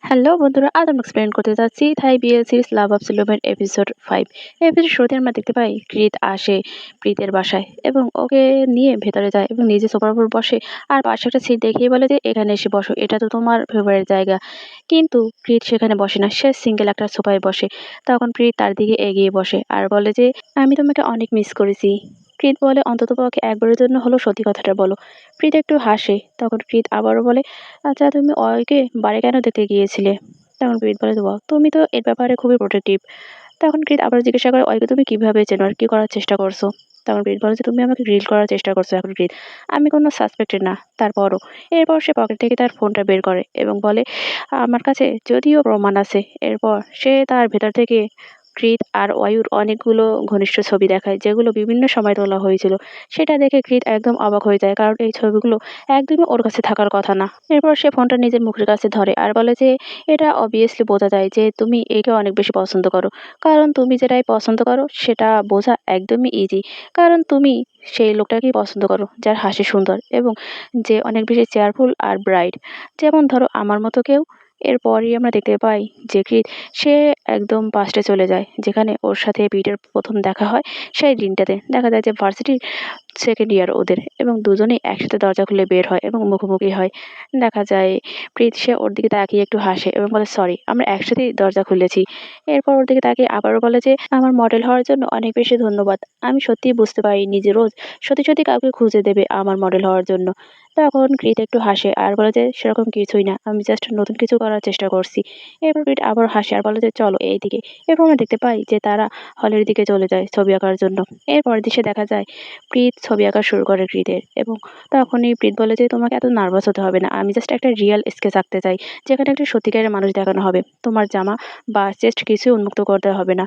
Hello বন্ধুরা, আজ আমি এক্সপ্লেন করতে যাচ্ছি Thai BL series love of সিলোমের এপিসোড 5। এপিসোড শুরুতে আমরা দেখতে পাই কৃত আসে প্রীতের বাসায় এবং ওকে নিয়ে ভেতরে যায় এবং নিজে সোফার উপর বসে আর পাশে একটা সিট দেখিয়ে বলে যে এখানে এসে বসো, এটা তো তোমার ফেভারিট জায়গা। কিন্তু প্রীত সেখানে বসে না, সে সিঙ্গেল একটা সোফায় বসে। তখন প্রীত তার দিকে এগিয়ে বসে আর বলে যে আমি তোমাকে অনেক মিস করেছি। প্রীত বলে অন্ততপক্ষে একবারের জন্য হলো সত্যি কথাটা বলো। প্রীত একটু হাসে। তখন প্রীত আবারও বলে আচ্ছা, তুমি অয়কে বাড়ি কেন দেখতে গিয়েছিলে? তখন কৃত বলে, "বাহ! তুমি তো এর ব্যাপারে খুবই প্রোটেক্টিভ।" তখন কৃত আবার জিজ্ঞাসা করে, "অয়কে তুমি কিভাবে চেনো আর কি করার চেষ্টা করছো?" তখন কৃত বলে যে, "তুমি আমাকে গ্রিল করার চেষ্টা করছো এখন কৃত। আমি কোনো সাসপেক্টেড না, তারপরও।" এরপর সে পকেট থেকে তার ফোনটা বের করে এবং বলে, "আমার কাছে যদিও প্রমাণ আছে।" এরপর সে তার ভেতর থেকে কৃত আর অয়ুর অনেকগুলো ঘনিষ্ঠ ছবি দেখায়, যেগুলো বিভিন্ন সময় তোলা হয়েছিল। সেটা দেখে কৃত একদম অবাক হয়ে যায়, কারণ এই ছবিগুলো একদমই ওর কাছে থাকার কথা না। এরপর সে ফোনটা নিজের মুখের কাছে ধরে আর বলে যে, "এটা অবভিয়াসলি বোঝা যায় যে তুমি একে অনেক বেশি পছন্দ করো। কারণ তুমি যেটাই পছন্দ করো সেটা বোঝা একদমই ইজি। কারণ তুমি সেই লোকটাকেই পছন্দ করো যার হাসি সুন্দর এবং যে অনেক বেশি চেয়ারফুল আর ব্রাইট। যেমন ধরো আমার মতো কেউ।" এরপরই আমরা দেখতে পাই যে সে একদম পাস্টে চলে যায়, যেখানে ওর সাথে পিটের প্রথম দেখা হয়। সেই দিনটাতে দেখা যায় যে ভার্সিটির সেকেন্ড ইয়ার ওদের, এবং দুজনেই একসাথে দরজা খুলে বের হয় এবং মুখোমুখি হয়। দেখা যায় প্রীত সে ওর দিকে তাকিয়ে একটু হাসে এবং বলে, "সরি, আমরা একসাথেই দরজা খুলেছি।" এরপর ওর দিকে তাকিয়ে আবারও বলে যে, "আমার মডেল হওয়ার জন্য অনেক বেশি ধন্যবাদ। আমি সত্যিই বুঝতে পারিনি যে রোজ সত্যি কাউকে খুঁজে দেবে আমার মডেল হওয়ার জন্য।" তখন কৃত একটু হাসে আর বলে যে, "সেরকম কিছুই না, আমি জাস্ট নতুন কিছু করার চেষ্টা করছি।" এরপর কৃত আবার হাসে আর বলে যে, "চলো এইদিকে।" এরপর আমরা দেখতে পাই যে তারা হলের দিকে চলে যায় ছবি আঁকার জন্য। এরপরের দৃশ্যে দেখা যায় প্রীত ছবি আঁকা শুরু করে কৃতের, এবং তখনই প্রীত বলে যে, "তোমাকে এত নার্ভাস হতে হবে না। আমি জাস্ট একটা রিয়াল স্কেচ আঁকতে চাই, যেখানে একটা সত্যিকারের মানুষ দেখানো হবে। তোমার জামা বা চেস্ট কিছুই উন্মুক্ত করতে হবে না।"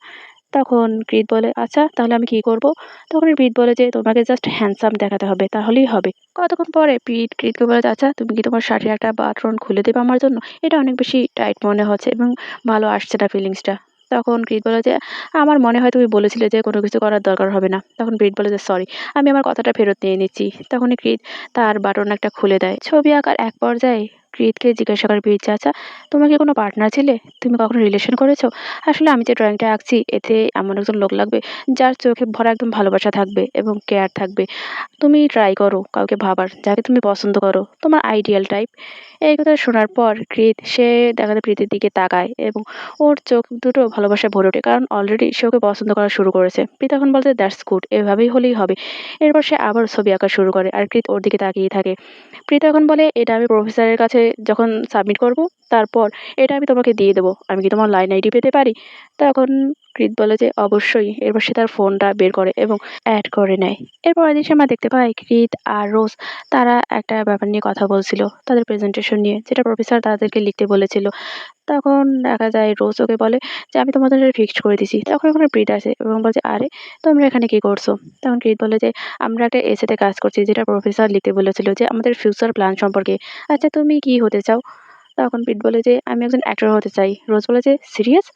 তখন কৃত বলে, "আচ্ছা, তাহলে আমি কি করব?" তখন প্রীত বলে যে, "তোমাকে জাস্ট হ্যান্ডসাম দেখাতে হবে, তাহলেই হবে।" কতক্ষণ পরে প্রীত কৃতকে বলে যে, "আচ্ছা, তুমি কি তোমার শার্টের একটা বাটন খুলে দেবে আমার জন্য? এটা অনেক বেশি টাইট মনে হচ্ছে এবং ভালো আসছে না ফিলিংসটা।" তখন কৃত বলে যে, "আমার মনে হয় তুমি বলেছিলে যে কোনো কিছু করার দরকার হবে না।" তখন প্রীত বলে যে, "সরি, আমি আমার কথাটা ফেরত নিয়ে নিচ্ছি।" তখনই কৃত তার বাটন একটা খুলে দেয়। ছবি আঁকার এক পর্যায়ে কৃতকে জিজ্ঞাসা করে প্রীত যে, "আচ্ছা, তুমি কি কোনো পার্টনার ছিলে? তুমি কখনো রিলেশন করেছো? আসলে আমি যে ড্রয়িংটা আঁকছি এতে এমন একজন লোক লাগবে যার চোখে ভরা একদম ভালোবাসা থাকবে এবং কেয়ার থাকবে। তুমি ট্রাই করো কাউকে ভাবার, যাকে তুমি পছন্দ করো, তোমার আইডিয়াল টাইপ।" এই কথা শোনার পর সে দেখা যায় প্রীতির দিকে তাকায় এবং ওর চোখ দুটো ভালোবাসায় ভরে ওঠে, কারণ অলরেডি সে ওকে পছন্দ করা শুরু করেছে। প্রীত তখন বলছে, "দ্যাটস গুড, এভাবেই হলেই হবে।" এরপর সে আবার ছবি আঁকা শুরু করে আর কৃত ওর দিকে তাকিয়ে থাকে। প্রীত এখন বলে, "এটা আমি প্রফেসরের কাছে যখন সাবমিট করব, তারপর এটা আমি তোমাকে দিয়ে দেবো। আমি কি তোমার লাইন আইডি পেতে পারি?" তখন কৃত বলে যে, "অবশ্যই।" এরপর সে তার ফোনটা বের করে এবং অ্যাড করে নেয়। এরপর এদিকে আমরা দেখতে পাই কৃত আর রোজ তারা একটা ব্যাপার নিয়ে কথা বলছিল, তাদের প্রেজেন্টেশন নিয়ে, যেটা প্রফেসর তাদেরকে লিখতে বলেছিল। তখন দেখা যায় রোজ ওকে বলে যে, "আমি তোমাদের ফিক্সড করে দিছি।" তখন ওখানে প্রীত আসে এবং বলছে, "আরে, তোমরা এখানে কি করছো?" তখন প্রীত বলে যে, "আমরা একটা এসেতে কাজ করছি, যেটা প্রফেসর লিখতে বলেছিল, যে আমাদের ফিউচার প্ল্যান সম্পর্কে। আচ্ছা, তুমি কি হতে চাও?" তখন প্রীত বলে যে, "আমি একজন অ্যাক্টর হতে চাই।" রোজ বলে যে, "সিরিয়াস?"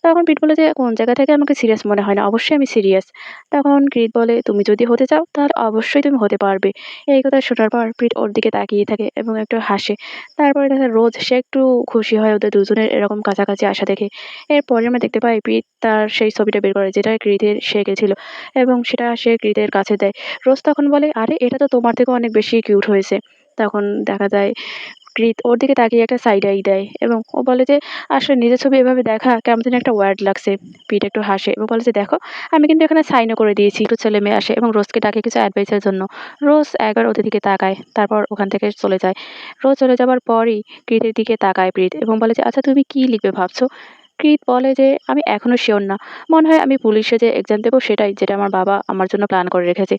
তখন প্রীত বলে যে, "কোন জায়গা থেকে আমাকে সিরিয়াস মনে হয় না, অবশ্যই আমি সিরিয়াস।" তখন কৃত বলে, "তুমি যদি হতে চাও তাহলে অবশ্যই তুমি হতে পারবে।" এই কথা শোনার পর প্রীত ওর দিকে তাকিয়ে থাকে এবং একটু হাসে। তারপরে দেখা যায় রোজ সে একটু খুশি হয় ওদের দুজনের এরকম কাছাকাছি আসা দেখে। এরপরে আমরা দেখতে পাই প্রীত তার সেই ছবিটা বের করে, যেটা কৃতের সে এঁকেছিল, এবং সেটা সে কৃতের কাছে দেয়। রোজ তখন বলে, "আরে, এটা তো তোমার থেকে অনেক বেশি কিউট হয়েছে।" তখন দেখা যায় কৃত ওর দিকে তাকিয়ে একটা সাইড আই দেয় এবং ও বলে যে, "আসলে নিজের ছবি এভাবে দেখা কেমন যেন একটা ওয়ার্ড লাগছে।" পিঠ একটু হাসে এবং বলে যে, "দেখো, আমি কিন্তু এখানে সাইনও করে দিয়েছি।" একটু ছেলে-মেয়ে আসে এবং রোজকে ডাকে কিছু অ্যাডভাইসের জন্য। রোজ একবার ওদের দিকে তাকায়, তারপর ওখান থেকে চলে যায়। রোজ চলে যাবার পরই কৃতের দিকে তাকায় প্রীত এবং বলে যে, "আচ্ছা, তুমি কি লিখবে ভাবছো?" কৃত বলে যে, "আমি এখনো শিওর না। মনে হয় আমি পুলিশে যে এক্সাম দেবো সেটাই, যেটা আমার বাবা আমার জন্য প্ল্যান করে রেখেছে।"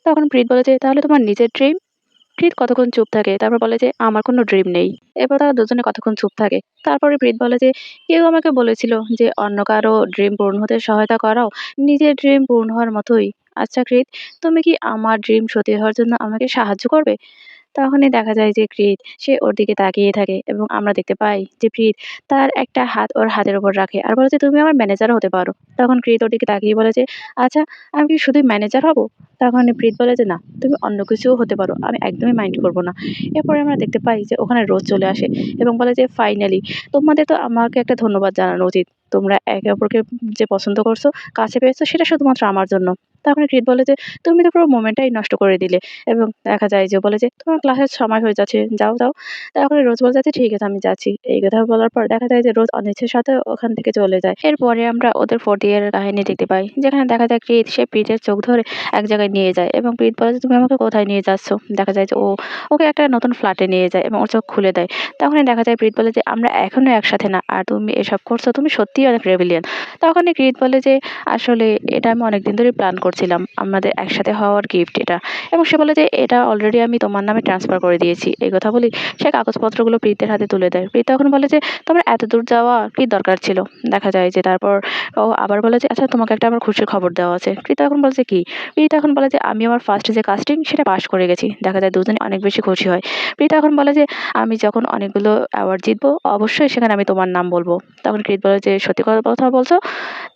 তখন প্রীত বলে যে, "তাহলে তোমার নিজের ড্রিম?" প্রীত কতক্ষণ চুপ থাকে, তারপর বলে যে, "আমার কোনো ড্রিম নেই।" এরপর তারা দুজনে কতক্ষণ চুপ থাকে। তারপরে প্রীত বলে যে, "কেউ আমাকে বলেছিল যে অন্য কারো ড্রিম পূরণ হতে সহায়তা করাও নিজের ড্রিম পূরণ হওয়ার মতোই। আচ্ছা কৃত, তুমি কি আমার ড্রিম সত্যি হওয়ার জন্য আমাকে সাহায্য করবে?" তখনই দেখা যায় যে কৃত সে ওর দিকে তাকিয়ে থাকে এবং আমরা দেখতে পাই যে কৃত তার একটা হাত ওর হাতের উপর রাখে আর বলে যে, "তুমি আমার ম্যানেজারও হতে পারো।" তখন কৃত ওর দিকে তাকিয়ে বলে যে, "আচ্ছা, আমি কি শুধুই ম্যানেজার হব?" তখন প্রীত বলে যে, "না, তুমি অন্য কিছুও হতে পারো। আমি একদমই মাইন্ড করব না।" এরপরে আমরা দেখতে পাই যে ওখানে রোজ চলে আসে এবং বলে যে, "ফাইনালি তোমাদের তো আমাকে একটা ধন্যবাদ জানানো উচিত। তোমরা একে অপরকে যে পছন্দ করছো, কাছে পেয়েছো সেটা শুধুমাত্র আমার জন্য।" তখন কৃত বলে যে, "তুমি তো পুরো মোমেন্টটাই নষ্ট করে দিলে।" এবং দেখা যায় যে বলে যে, "তোমার ক্লাসের সময় হয়ে যাচ্ছে, যাও, যাও।" তখন রোজ বলে যে, "ঠিক আছে, আমি যাচ্ছি।" এই কথা বলার পর দেখা যায় যে রোজ অনিচ্ছের সাথে ওখান থেকে চলে যায়। এরপরে আমরা ওদের 4th ইয়ারের কাহিনী দেখতে পাই। যেখানে দেখা যায় কৃত সে প্রীতের চোখ ধরে এক জায়গায় নিয়ে যায় এবং প্রীত বলে যে, "তুমি আমাকে কোথায় নিয়ে যাচ্ছ?" দেখা যায় যে ও ওকে একটা নতুন ফ্ল্যাটে নিয়ে যায় এবং ওর চোখ খুলে দেয়। তখনই দেখা যায় প্রীত বলে যে, "আমরা এখনো একসাথে না। আর তুমি এসব করছো। তুমি সত্যিই অনেক রেবেলিয়ান।" তখনই কৃত বলে যে, "আসলে এটা আমি অনেকদিন ধরেই প্ল্যান করছিলাম। আমাদের একসাথে হওয়ার গিফট এটা।" এবং সে বলে যে, "এটা অলরেডি আমি তোমার নামে ট্রান্সফার করে দিয়েছি।" এই কথা বলেই সে কাগজপত্রগুলো প্রীতের হাতে তুলে দেয়। প্রীত তখন বলে যে, "তোমার এতদূর যাওয়া কি দরকার ছিল?" দেখা যায় যে তারপর ও আবার বলে যে, "আচ্ছা, তোমাকে একটা আমার খুশির খবর দেওয়া আছে।" প্রীত তখন বলে যে, "কি?" প্রীত তখন বলে যে, "আমি আমার ফার্স্ট যে কাস্টিং সেটা পাস করে গেছি।" দেখা যায় দুজনে অনেক বেশি খুশি হয়। প্রীত তখন বলে যে, "আমি যখন অনেকগুলো অ্যাওয়ার্ড জিতবো অবশ্যই সেখানে আমি তোমার নাম বলব।" তখন প্রীত বলে যে, "সত্যি কথা বলছো?"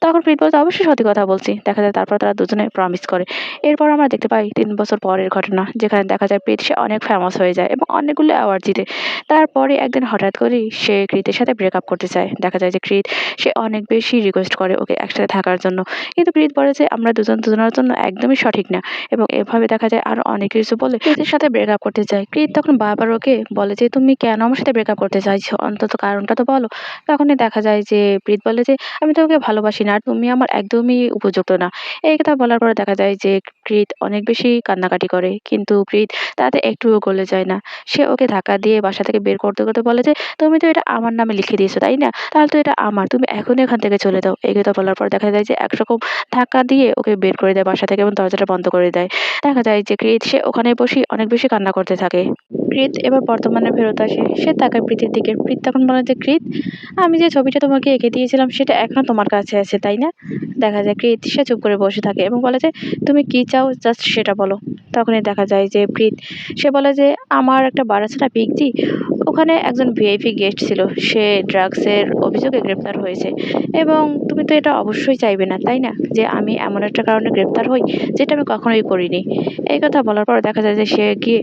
তখন প্রীত বলে যে, "অবশ্যই সত্যি কথা বলছি।" দেখা যায় তারপর তারা দুজনে প্রমিস করে। এরপর আমরা দেখতে পাই ৩ বছর পরের ঘটনা। যেখানে দেখা যায় প্রীত সে অনেক ফেমাস হয়ে যায় এবং অনেকগুলো অ্যাওয়ার্ড জিতে। তারপরে একদিন হঠাৎ করেই সে কৃতের সাথে ব্রেকআপ করতে চায়। দেখা যায় যে কৃত সে অনেক বেশি রিকোয়েস্ট করে ওকে একসাথে থাকার জন্য। কিন্তু কৃত বলে যে, "আমরা দুজন দুজনের জন্য একদমই সঠিক না।" এবং এভাবে দেখা যায় আরো অনেক কিছু বলে কৃতের সাথে ব্রেকআপ করতে চায়। কৃত তখন বারবার ওকে বলে যে, "তুমি কেন আমার সাথে ব্রেকআপ করতে চাইছো? অন্তত কারণটা তো বলো।" তখনই দেখা যায় যে প্রীত বলে যে, "আমি তোমাকে ভালোবাসি না। আর তুমি আমার একদমই উপযুক্ত না।" এই কথা বলার পরে দেখা যায় যে কৃত অনেক বেশি কান্নাকাটি করে। কিন্তু কৃত তাতে একটুও গলে যায় না। সে ওকে ধাক্কা দিয়ে বাসা থেকে বের করতে বলে যে, "তুমি তো এটা আমার নামে লিখে দিয়েছো, তাই না? তাহলে তো এটা আমার। তুমি এখনই এখান থেকে চলে যাও।" এই কথা বলার পর দেখা যায় যে একরকম ধাক্কা দিয়ে ওকে বের করে দেয় বাসা থেকে এবং দরজাটা বন্ধ করে দেয়। দেখা যায় যে কৃত সে ওখানে বসেই অনেক বেশি কান্না করতে থাকে। কৃত এবার বর্তমানে ফেরত আসে। সে তাকায় প্রীতের দিকে। প্রীত তখন বলে যে, "কৃত, আমি যে ছবিটা তোমাকে এঁকে দিয়েছিলাম সেটা এখনো তোমার কাছে আছে, তাই না?" দেখা যায় কৃত সে চুপ করে বসে থাকে এবং বলে যে, "তুমি কি চাও জাস্ট সেটা বলো।" তখনই দেখা যায় যে কৃত সে বলে যে, "আমার একটা বার আছে না পিকজি, ওখানে একজন ভিআইপি গেস্ট ছিল। সে ড্রাগসের অভিযোগে গ্রেপ্তার হয়েছে এবং তুমি তো এটা অবশ্যই চাইবে না, তাই না? যে আমি এমন একটা কারণে গ্রেপ্তার হই যেটা আমি কখনোই করিনি।" এই কথা বলার পর দেখা যায় যে সে গিয়ে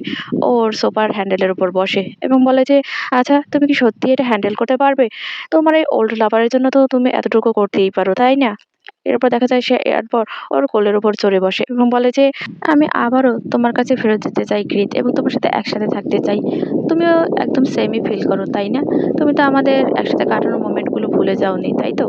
ওর সোফার হ্যান্ডেলের উপর বসে এবং বলে যে, "আচ্ছা, তুমি কি সত্যিই এটা হ্যান্ডেল করতে পারবে? তোমার এই ওল্ড লাভারের জন্য তো তুমি এতটুকু করতেই পারো, তাই না?" এরপর দেখা যায় সে এরপর ওর কোলের উপর চড়ে বসে এবং বলে যে, "আমি আবারও তোমার কাছে ফেরত যেতে চাই কৃত এবং তোমার সাথে একসাথে থাকতে চাই। তুমিও একদম সেমই ফিল করো, তাই না? তুমি তো আমাদের একসাথে কাটানো মোমেন্টগুলো ভুলে যাওনি, তাই তো?"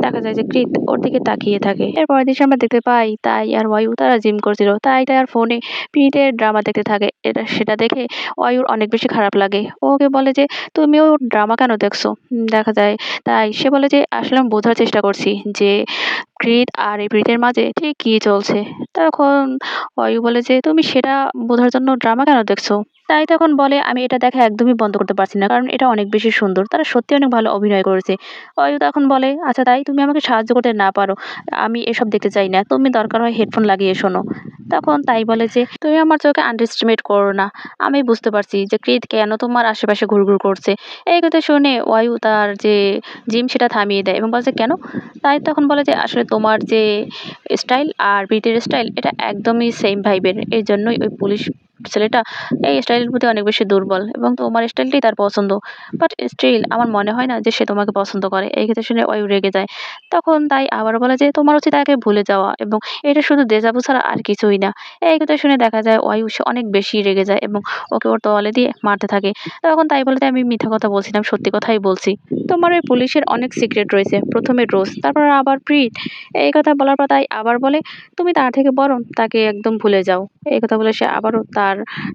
দেখা যায় যে কৃত ওর দিকে তাকিয়ে থাকে। এর পরের দিন আমরা দেখতে পাই তাই আর অয়ু তারা জিম করছিল। তাই তার ফোনে প্রীতের ড্রামা দেখতে থাকে। সেটা দেখে অয়ুর অনেক বেশি খারাপ লাগে। ও ওকে বলে যে, "তুমিও ড্রামা কেন দেখছো?" দেখা যায় তাই সে বলে যে, "আসলে আমি বোঝার চেষ্টা করছি যে কৃত আর এই প্রীতের মাঝে ঠিক কী চলছে?" তখন অয়ু বলে যে, "তুমি সেটা বোঝার জন্য ড্রামা কেন দেখছো?" তাই তখন বলে, "আমি এটা দেখা একদমই বন্ধ করতে পারছি না। কারণ এটা অনেক বেশি সুন্দর। তারা সত্যিই অনেক ভালো অভিনয় করেছে।" অয়ু তখন বলে, "আচ্ছা, তাই তুমি আমাকে সাহায্য করতে না পারো। আমি এসব দেখতে চাই না। তুমি দরকার হয় হেডফোন লাগিয়ে শোনো।" তখন তাই বলে যে, "তুমি আমার চোখে আন্ডারএস্টিমেট করো না। আমি বুঝতে পারছি যে কৃত কেন তোমার আশেপাশে ঘুরঘুর করছে।" এই কথা শুনে অয়ু তার যে জিম সেটা থামিয়ে দেয় এবং বলে যে, "কেন?" তাই তখন বলে যে, "আসলে তোমার যে স্টাইল আর প্রীতির স্টাইল এটা একদমই সেম ভাইবের। এজন্যই ওই পুলিশ ছেলেটা এই স্টাইলের প্রতি অনেক বেশি দুর্বল এবং তোমার স্টাইলটাই তার পছন্দ। বাট স্টিল আমার মনে হয় না যে সে তোমাকে পছন্দ করে।" এই কথা শুনে অয়ু রেগে যায়। তখন তাই আবার বলে যে, "তোমার উচিত তাকে ভুলে যাওয়া এবং এটা শুধু দেজাভু ছাড়া আর কিছুই না।" এই কথা শুনে দেখা যায় অয়ু সে অনেক বেশি রেগে যায় এবং ওকে ওর তোয়ালে দিয়ে মারতে থাকে। তখন তাই বলে যে, "আমি মিথ্যা কথা বলছি না, আমি সত্যি কথাই বলছি। তোমার ওই পুলিশের অনেক সিক্রেট রয়েছে। প্রথমে রোজ, তারপর আবার প্রীত।" এই কথা বলার পর তাই আবার বলে, "তুমি তার থেকে বরং তাকে একদম ভুলে যাও।" এই কথা বলে সে আবারও তার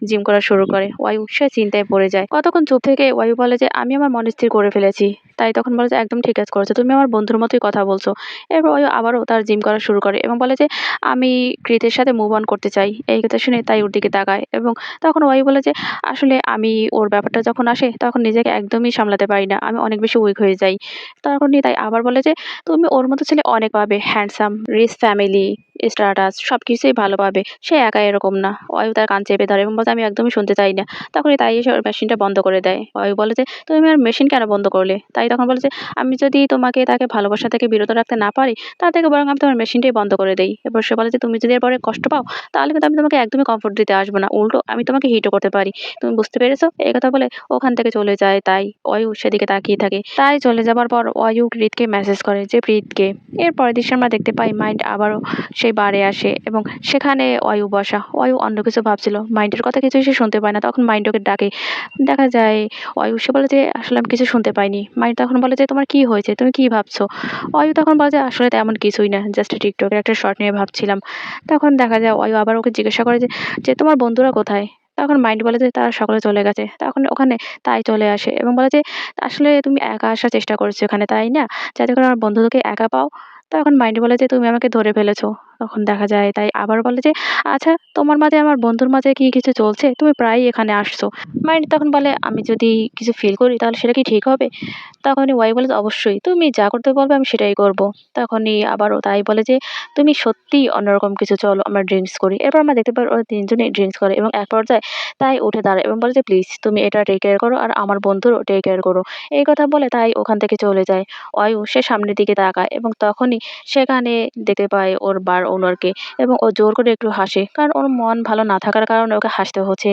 জিম করা শুরু করে। অয়ু সে চিন্তায় পড়ে যায়। কতক্ষণ চুপ থেকে অয়ু বলে যে, "আমি আমার মন স্থির করে ফেলেছি। তাই তখন বলে যে, "একদম ঠিক কাজ করেছো। তুমি আমার বন্ধুর মতোই কথা বলছো।" এরপর ও আবারও তার জিম করা শুরু করে এবং বলে যে, "আমি কৃতের সাথে মুভ অন করতে চাই।" এই কথা শুনে তাই ওর দিকে তাকায় এবং তখন ওই বলে যে, "আসলে আমি ওর ব্যাপারটা যখন আসে তখন নিজেকে একদমই সামলাতে পারি না। আমি অনেক বেশি উইক হয়ে যাই।" তখনই তাই আবার বলে যে, "তুমি ওর মতো ছেলে অনেক পাবে। হ্যান্ডসাম, রিচ ফ্যামিলি, স্ট্যাটাস সবকিছুই ভালো পাবে। সে একা এরকম না।" অয়ু তার কান চেপে ধরে এবং বলে, "আমি একদমই শুনতে চাই না।" তখনই তাই এসে ওর মেশিনটা বন্ধ করে দেয়। অয়ু বলে যে, "তুমি আর মেশিন কেন বন্ধ করলে?" তাই তখন বলে যে, "আমি যদি তাকে ভালোবাসা থেকে বিরত রাখতে না পারি, তার থেকে বরং আমি তোমার মেশিনটাই বন্ধ করে দেই।" এরপর সে বলে যে, "তুমি যদি এরপরে কষ্ট পাও, তাহলে কিন্তু আমি তোমাকে একদমই কমফোর্ট দিতে আসবো না। উল্টো আমি তোমাকে হিটও করতে পারি। তুমি বুঝতে পেরেছো?" এই কথা বলে ওখান থেকে চলে যায়। তাই অয়ু সেদিকে তাকিয়ে থাকে। তাই চলে যাবার পর অয়ু প্রীতকে মেসেজ করে যে, "প্রীতকে।" এর পরের দৃশ্যে আমরা দেখতে পাই মাইন্ড আবারও সেই বারে আসে এবং সেখানে অয়ু বসা। অয়ু অন্য কিছু ভাবছিল। মাইন্ডের কথা কিছুই সে শুনতে পায় না। তখন মাইন্ড ওকে ডাকে। দেখা যায় অয়ু সে বলে যে, "আসলে আমি কিছু শুনতে পাইনি।" মাইন্ড তখন বলে যে, "তোমার কি হয়েছে? তুমি কি ভাবছো?" অয়ু তখন বলে যে, "আসলে তেমন কিছুই না। জাস্ট টিকটকের একটা শর্ট নিয়ে ভাবছিলাম।" তখন দেখা যায় অয়ু আবার ওকে জিজ্ঞাসা করে যে, "তোমার বন্ধুরা কোথায়?" তখন মাইন্ড বলে যে, "তারা সকলে চলে গেছে।" তখন ওখানে তাই চলে আসে এবং বলে যে, "আসলে তুমি একা আসার চেষ্টা করেছো এখানে, তাই না? যাতে করে আমার বন্ধুদেরকে একা পাও?" তখন মাইন্ড বলে যে, "তুমি আমাকে ধরে ফেলেছো।" তখন দেখা যায় তাই আবার বলে যে, "আচ্ছা তোমার মাঝে আমার বন্ধুর মাঝে কি কিছু চলছে? তুমি প্রায়ই এখানে আসছো।" মাইন্ড তখন বলে, "আমি যদি কিছু ফিল করি তাহলে সেটা কি ঠিক হবে?" তখনই ওয়াই বলে যে, "অবশ্যই। তুমি যা করতে বলবে আমি সেটাই করব।" তখনই আবারও তাই বলে যে, "তুমি সত্যিই অন্যরকম কিছু চলো আমরা ড্রিংকস করি।" এরপর আমরা দেখতে পাই ওরা ৩ জনেই ড্রিংকস করে এবং এক পর্যায়ে তাই উঠে দাঁড়ায় এবং বলে যে, "প্লিজ তুমি এটা টেক কেয়ার করো আর আমার বন্ধুরও টেক কেয়ার করো।" এই কথা বলে তাই ওখান থেকে চলে যায়। অয়ু সে সামনের দিকে তাকায় এবং তখনই সেখানে দেখতে পায় ওর বার ওনারকে এবং ও জোর করে একটু হাসে। কারণ ওর মন ভালো না থাকার কারণে ওকে হাসতে হচ্ছে।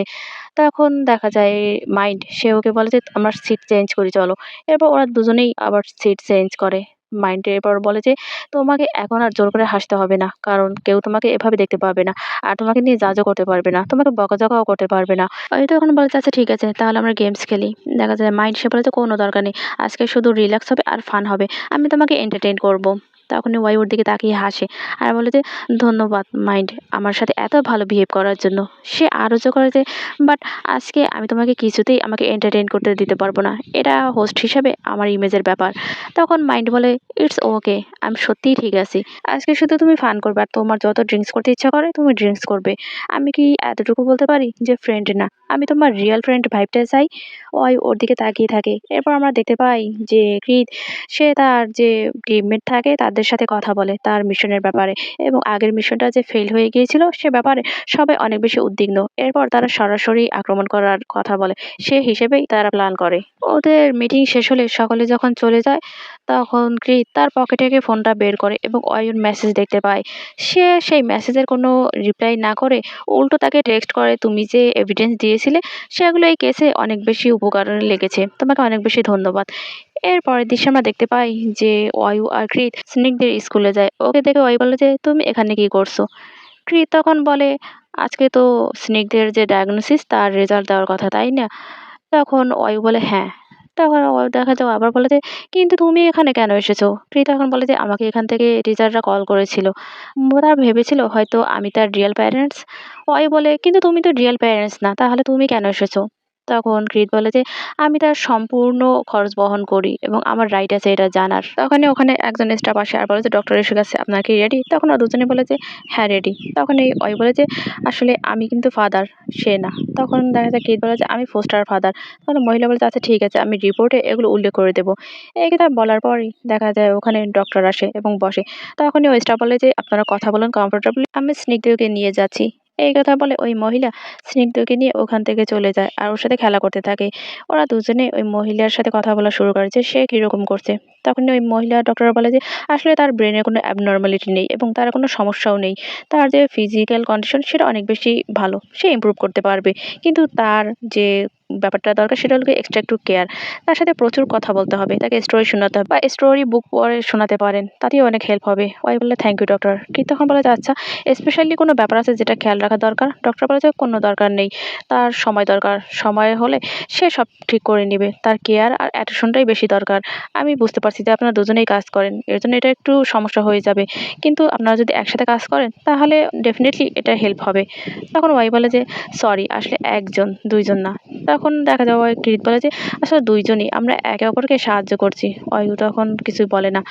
তখন দেখা যায় মাইন্ড সে ওকে বলে যে, "আমরা সিট চেঞ্জ করি চলো।" এরপর ওরা দুজনেই আবার সিট চেঞ্জ করে। মাইন্ড এরপর বলে যে, "তোমাকে এখন আর জোর করে হাসতে হবে না। কারণ কেউ তোমাকে এভাবে দেখতে পাবে না। আর তোমাকে নিয়ে জাজও করতে পারবে না। তোমাকে বকাঝকাও করতে পারবে না।" অয়ু তখন বলে যে, "আচ্ছা ঠিক আছে তাহলে আমরা গেমস খেলি।" দেখা যায় মাইন্ড সে বলে যে, "কোনো দরকার নেই। আজকে শুধু রিল্যাক্স হবে আর ফান হবে। আমি তোমাকে এন্টারটেইন করব।" তখনই অয়ু ওর দিকে তাকিয়ে হাসে আর বলে যে, "ধন্যবাদ মাইন্ড আমার সাথে এত ভালো বিহেভ করার জন্য।" সে আরও যোগ করে যে, "বাট আজকে আমি তোমাকে কিছুতেই আমাকে এন্টারটেইন করতে দিতে পারবো না। এটা হোস্ট হিসাবে আমার ইমেজের ব্যাপার।" তখন মাইন্ড বলে, "ইটস ওকে। আমি সত্যিই ঠিক আছি। আজকে শুধু তুমি ফান করবে আর তোমার যত ড্রিংকস করতে ইচ্ছা করে তুমি ড্রিংকস করবে। আমি কি এতটুকু বলতে পারি যে ফ্রেন্ড না, আমি তোমার রিয়াল ফ্রেন্ড ভাইবটা চাই?" ওই ওর দিকে তাকিয়ে থাকে। এরপর আমরা দেখতে পাই যে কৃত সে তার যে টিমমেট থাকে তাদের সাথে কথা বলে তার মিশনের ব্যাপারে এবং আগের মিশনটা যে ফেল হয়ে গিয়েছিল সে ব্যাপারে সবাই অনেক বেশি উদ্বিগ্ন। এরপর তারা সরাসরি আক্রমণ করার কথা বলে। সে হিসেবেই তারা প্ল্যান করে। ওদের মিটিং শেষ হলে সকলে যখন চলে যায় তখন কৃত তার পকেট থেকে ফোনটা বের করে এবং অয়ুর মেসেজ দেখতে পায়। সে সেই মেসেজের কোনো রিপ্লাই না করে উল্টো তাকে টেক্সট করে, "তুমি যে এভিডেন্স দিয়েছিলে সেগুলো এই কেসে অনেক বেশি উপকারে লেগেছে। তোমাকে অনেক বেশি ধন্যবাদ।" এর পরের দৃশ্যে আমরা দেখতে পাই যে অয়ু আর কৃত স্নিগ্ধের স্কুলে যায়। ওকে দেখে অয়ু বলে যে, "তুমি এখানে কি করছো?" কৃত তখন বলে, "আজকে তো স্নিগ্ধের যে ডায়াগনোসিস তার রেজাল্ট দেওয়ার কথা, তাই না?" তখন অয়ু বলে, "হ্যাঁ।" তখন দেখা যায় ও আবার বলে যে, "কিন্তু তুমি এখানে কেন এসেছো?" প্রীত তখন বলে যে, "আমাকে এখান থেকে টিচাররা কল করেছিল। ওরা ভেবেছিল হয়তো আমি তার রিয়াল প্যারেন্টস।" অয়ু বলে, "কিন্তু তুমি তো রিয়াল প্যারেন্টস না, তাহলে তুমি কেন এসেছো?" তখন কৃত বলে যে, "আমি তার সম্পূর্ণ খরচ বহন করি এবং আমার রাইট আছে এটা জানার।" তখনই ওখানে একজন স্টাফ আসে আর বলে যে, "ডক্টর এসে গেছে, আপনার কি রেডি?" তখন ওরা দুজনে বলে যে, "হ্যাঁ রেডি।" তখন এই অয়ু বলে যে, "আসলে আমি কিন্তু ফাদার, সে না।" তখন দেখা যায় কৃত বলে যে, "আমি ফোস্টার ফাদার।" তখন মহিলা বলে যে, "আচ্ছা ঠিক আছে, আমি রিপোর্টে এগুলো উল্লেখ করে দেবো।" এই কথা বলার পরই দেখা যায় ওখানে ডক্টর আসে এবং বসে। তখনই ওই স্টাফ বলে যে, "আপনারা কথা বলুন কমফোর্টেবলি, আমি স্নিগ্ধকে নিয়ে যাচ্ছি।" এই কথা বলে ওই মহিলা স্নিগ্ধকে নিয়ে ওখান থেকে চলে যায় আর ওর সাথে খেলা করতে থাকে। ওরা দুজনে ওই মহিলার সাথে কথা বলা শুরু করে যে সে কিরকম করছে। তখনই ওই মহিলা ডক্টর বলে যে আসলে তার ব্রেনে কোনো অ্যাবনর্মালিটি নেই এবং তার কোনো সমস্যাও নেই। তার যে ফিজিক্যাল কন্ডিশন সেটা অনেক বেশি ভালো। সে ইমপ্রুভ করতে পারবে। কিন্তু তার যে ব্যাপারটা দরকার সেটা হলো এক্সট্রা একটু কেয়ার। তার সাথে প্রচুর কথা বলতে হবে। তাকে স্টোরি শোনাতে হবে বা স্টোরি বুক পড়ে শোনাতে পারেন। তাতেও অনেক হেল্প হবে। ওই বললে, "থ্যাংক ইউ ডক্টর।" কিন্তু তখন বলে যে, "আচ্ছা স্পেশালি কোনো ব্যাপার আছে যেটা খেয়াল রাখা দরকার?" ডক্টর বলে যে, "কোনো দরকার নেই। তার সময় দরকার। সময় হলে সে সব ঠিক করে নিবে। তার কেয়ার আর অ্যাটেনশনটাই বেশি দরকার। আমি বুঝতে পারছি যে আপনারা দুজনেই কাজ করেন। এর জন্য এটা একটু সমস্যা হয়ে যাবে। কিন্তু আপনারা যদি একসাথে কাজ করেন তাহলে ডেফিনিটলি এটা হেল্প হবে।" তখন ওয়াই বলে যে, "সরি আসলে ১ জন ২ জন না।" তখন দেখা যায় কৃত বলে যে আসলে দুইজনই আমরা একে অপরকে সাহায্য করছি। অয়ু তখন কিছুই বলে না।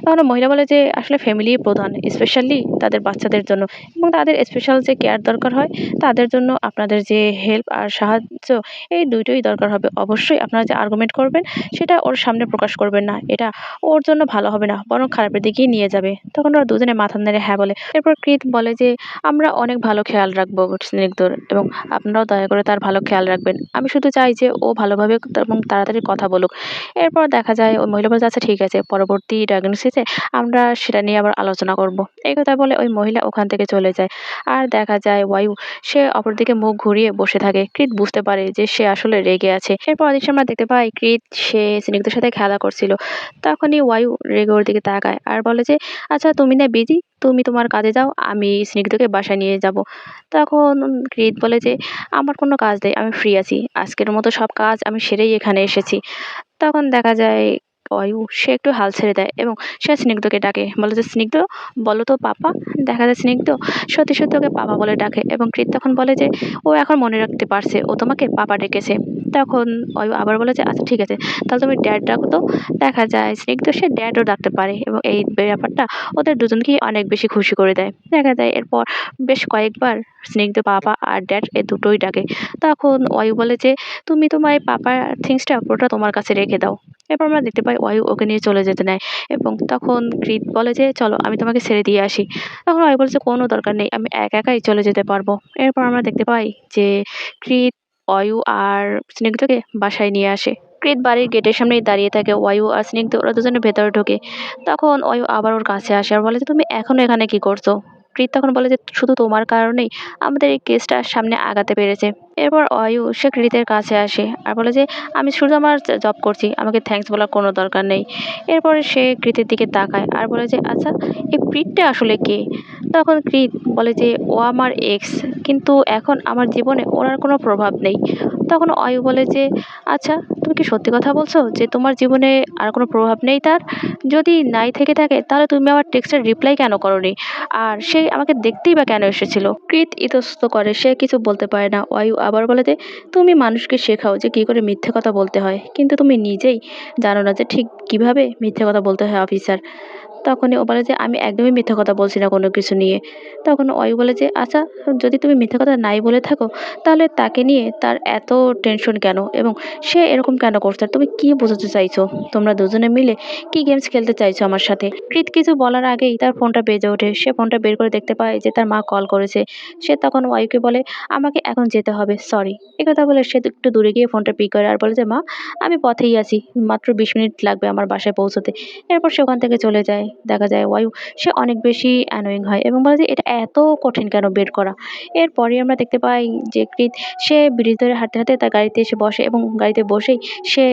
তখন মহিলা বলে যে আসলে ফ্যামিলি প্রধান, স্পেশালি তাদের বাচ্চাদের জন্য, এবং তাদের স্পেশাল যে কেয়ার দরকার হয় তাদের জন্য আপনাদের যে হেল্প আর সাহায্য, এই দুইটোই দরকার হবে। অবশ্যই আপনারা যে আর্গুমেন্ট করবেন সেটা ওর সামনে প্রকাশ করবেন না, এটা ওর জন্য ভালো হবে না, বরং খারাপের দিকেই নিয়ে যাবে। তখন ওরা দুজনে মাথা নেড়ে হ্যাঁ বলে। এরপর কৃত বলে যে আমরা অনেক ভালো খেয়াল রাখবো স্নিগ্ধর, এবং আপনারাও দয়া করে তার ভালো খেয়াল রাখবেন। আমি শুধু চাই যে ও ভালোভাবে এবং তাড়াতাড়ি কথা বলুক। এরপর দেখা যায় ওই মহিলা বলে, আচ্ছা ঠিক আছে, পরবর্তী ডায়াগনোসিসে আমরা সেটা নিয়ে আবার আলোচনা করব। এই কথা বলে ওই মহিলা ওখান থেকে চলে যায়। আর দেখা যায় বায়ু, সে অপরদিকে মুখ ঘুরিয়ে বসে থাকে। কৃত বুঝতে পারে যে সে আসলে রেগে আছে। এরপর অনেক সময় দেখতে পাই কৃত সে স্নিগ্ধের সাথে খেলা করছিল। তখনই বায়ু রেগে ওর দিকে তাকায় আর বলে যে আচ্ছা তুমি না বিজি, তুমি তোমার কাজে যাও, আমি স্নিগ্ধকে বাসায় নিয়ে যাব। তখন কৃত বলে যে আমার কোনো কাজ নেই, আমি ফ্রি আছি, আজকের মতো সব কাজ আমি সেরেই এখানে এসেছি। তখন দেখা যায় অয়ু সে একটু হাল ছেড়ে দেয় এবং সে স্নিগ্ধকে ডাকে, বলে যে স্নিগ্ধ বলো তো পাপা। দেখা যায় স্নিগ্ধ সত্যি সত্যি ওকে পাপা বলে ডাকে, এবং কৃত তখন বলে যে ও এখন মনে রাখতে পারছে ও তোমাকে পাপা ডেকেছে। তখন অয়ু আবার বলে যে আচ্ছা ঠিক আছে, তাহলে তুমি ড্যাড ডাকো তো। দেখা যায় স্নিগ্ধ সে ড্যাডও ডাকতে পারে, এবং এই ব্যাপারটা ওদের দুজনকেই অনেক বেশি খুশি করে দেয়। দেখা যায় এরপর বেশ কয়েকবার স্নিগ্ধ পাপা আর ড্যাড এ দুটোই ডাকে। তখন অয়ু বলে যে তুমি তোমার পাপার থিংসটা পুরোটা তোমার কাছে রেখে দাও। এরপর আমরা দেখতে পাই অয়ু ওকে নিয়ে চলে যেতে নেয়, এবং তখন কৃত বলে যে চলো আমি তোমাকে ছেড়ে দিয়ে আসি। তখন অয়ু বলছে কোনো দরকার নেই, আমি একাই চলে যেতে পারবো। এরপর আমরা দেখতে পাই যে কৃত অয়ু আর স্নিগ্ধকে বাসায় নিয়ে আসে। কৃত বাড়ির গেটের সামনেই দাঁড়িয়ে থাকে, অয়ু আর স্নিগ্ধ ওরা দুজনে ভেতরে ঢোকে। তখন অয়ু আবার ওর কাছে আসে আর বলে যে তুমি এখনো এখানে কি করছো। কৃত তখন বলে যে শুধু তোমার কারণেই আমাদের এই কেসটা সামনে আগাতে পেরেছে। এরপর অয়ু সে কৃতের কাছে আসে আর বলে যে আমি শুধু আমার জব করছি, আমাকে থ্যাঙ্কস বলার কোনো দরকার নেই। এরপরে সে কৃতের দিকে তাকায় আর বলে যে আচ্ছা এই কৃতটা আসলে কে। তখন কৃত বলে যে ও আমার এক্স, কিন্তু এখন আমার জীবনে ওর আর কোনো প্রভাব নেই। তখন অয়ু বলে যে আচ্ছা তুমি কি সত্যি কথা বলছো যে তোমার জীবনে আর কোনো প্রভাব নেই তার? যদি নাই থেকে থাকে তাহলে তুমি আমার টেক্সটের রিপ্লাই কেন করোনি, আর সে আমাকে দেখতেই বা কেন এসেছিল। কৃত ইতস্তত করে, সে কিছু বলতে পারে না। অয়ু আবার বলে যে তুমি মানুষকে শেখাও যে কী করে মিথ্যে কথা বলতে হয়, কিন্তু তুমি নিজেই জানো না যে ঠিক কিভাবে মিথ্যে কথা বলতে হয় অফিসার। তখনই ও বলে যে আমি একদমই মিথ্যা কথা বলছি না কোনো কিছু নিয়ে। তখন অয়ু বলে যে আচ্ছা যদি তুমি মিথ্যা কথা নাই বলে থাকো, তাহলে তাকে নিয়ে তার এত টেনশন কেন, এবং সে এরকম কেন করছে, আর তুমি কি বোঝাতে চাইছো? তোমরা দুজনে মিলে কি গেমস খেলতে চাইছো আমার সাথে? কৃত কিছু বলার আগেই তার ফোনটা বেজে ওঠে। সে ফোনটা বের করে দেখতে পায় যে তার মা কল করেছে। সে তখন অয়ুকে বলে আমাকে এখন যেতে হবে, সরি। একথা বলে সে একটু দূরে গিয়ে ফোনটা পিক করে আর বলে যে মা আমি পথেই আছি, মাত্র 20 মিনিট লাগবে আমার বাসায় পৌঁছতে। এরপর সে ওখান থেকে চলে যায়। দেখা যায় ওয়াইউ সে অনেক বেশি অ্যানোয়িং হয় এবং বলে যে এটা এত কঠিন কেন বের করা। এরপরে আমরা দেখতে পাই যে কৃত সে ব্রিজ ধরে হাঁটতে হাঁটতে তার গাড়িতে এসে বসে, এবং গাড়িতে বসেই সে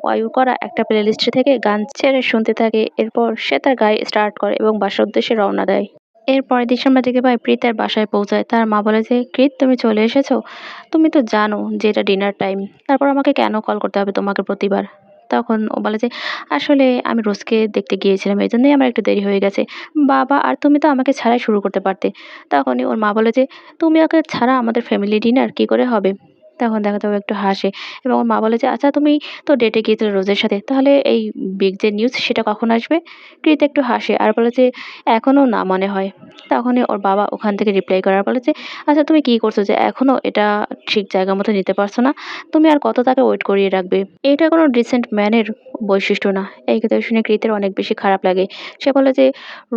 ওয়াইউর করা একটা প্লেলিস্ট থেকে গান ছেড়ে শুনতে থাকে। এরপর সে তার গাড়ি স্টার্ট করে এবং বাসার উদ্দেশ্যে রওনা দেয়। এর পরের দিন আমরা দেখতে পাই প্রীত তার বাসায় পৌঁছায়। তার মা বলে যে কৃত তুমি চলে এসেছো, তুমি তো জানো যে এটা ডিনার টাইম, তারপর আমাকে কেন কল করতে হবে তোমাকে প্রতিবার। তখন ও বলে যে আসলে আমি রোজকে দেখতে গিয়েছিলাম, এই জন্যই আমার একটু দেরি হয়ে গেছে। বাবা আর তুমি তো আমাকে ছাড়াই শুরু করতে পারতে। তখনই ওর মা বলে যে তুমি ওকে ছাড়া আমাদের ফ্যামিলি ডিনার কি করে হবে। তখন দেখা যাবে একটু হাসে, এবং ওর মা বলে যে আচ্ছা তুমি তো ডেটে গিয়েছিলে রোজের সাথে, তাহলে এই বিগ যে নিউজ সেটা কখন আসবে। কৃত একটু হাসে আর বলে যে এখনো না মনে হয়। তখনই ওর বাবা ওখান থেকে রিপ্লাই করার বলে যে আচ্ছা তুমি কি করছো যে এখনো এটা ঠিক জায়গা মতো নিতে পারছো না, তুমি আর কত তাকে ওয়েট করিয়ে রাখবে। এটা কোনো ডিসেন্ট ম্যানের বৈশিষ্ট্য না। এই কথা শুনে কৃতের অনেক বেশি খারাপ লাগে। সে বলে যে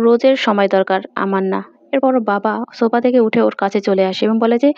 রোজের সময় দরকার, আমার না। এরপর ওর বাবা সোফা থেকে উঠে ওর কাছে চলে আসে এবং বলে যে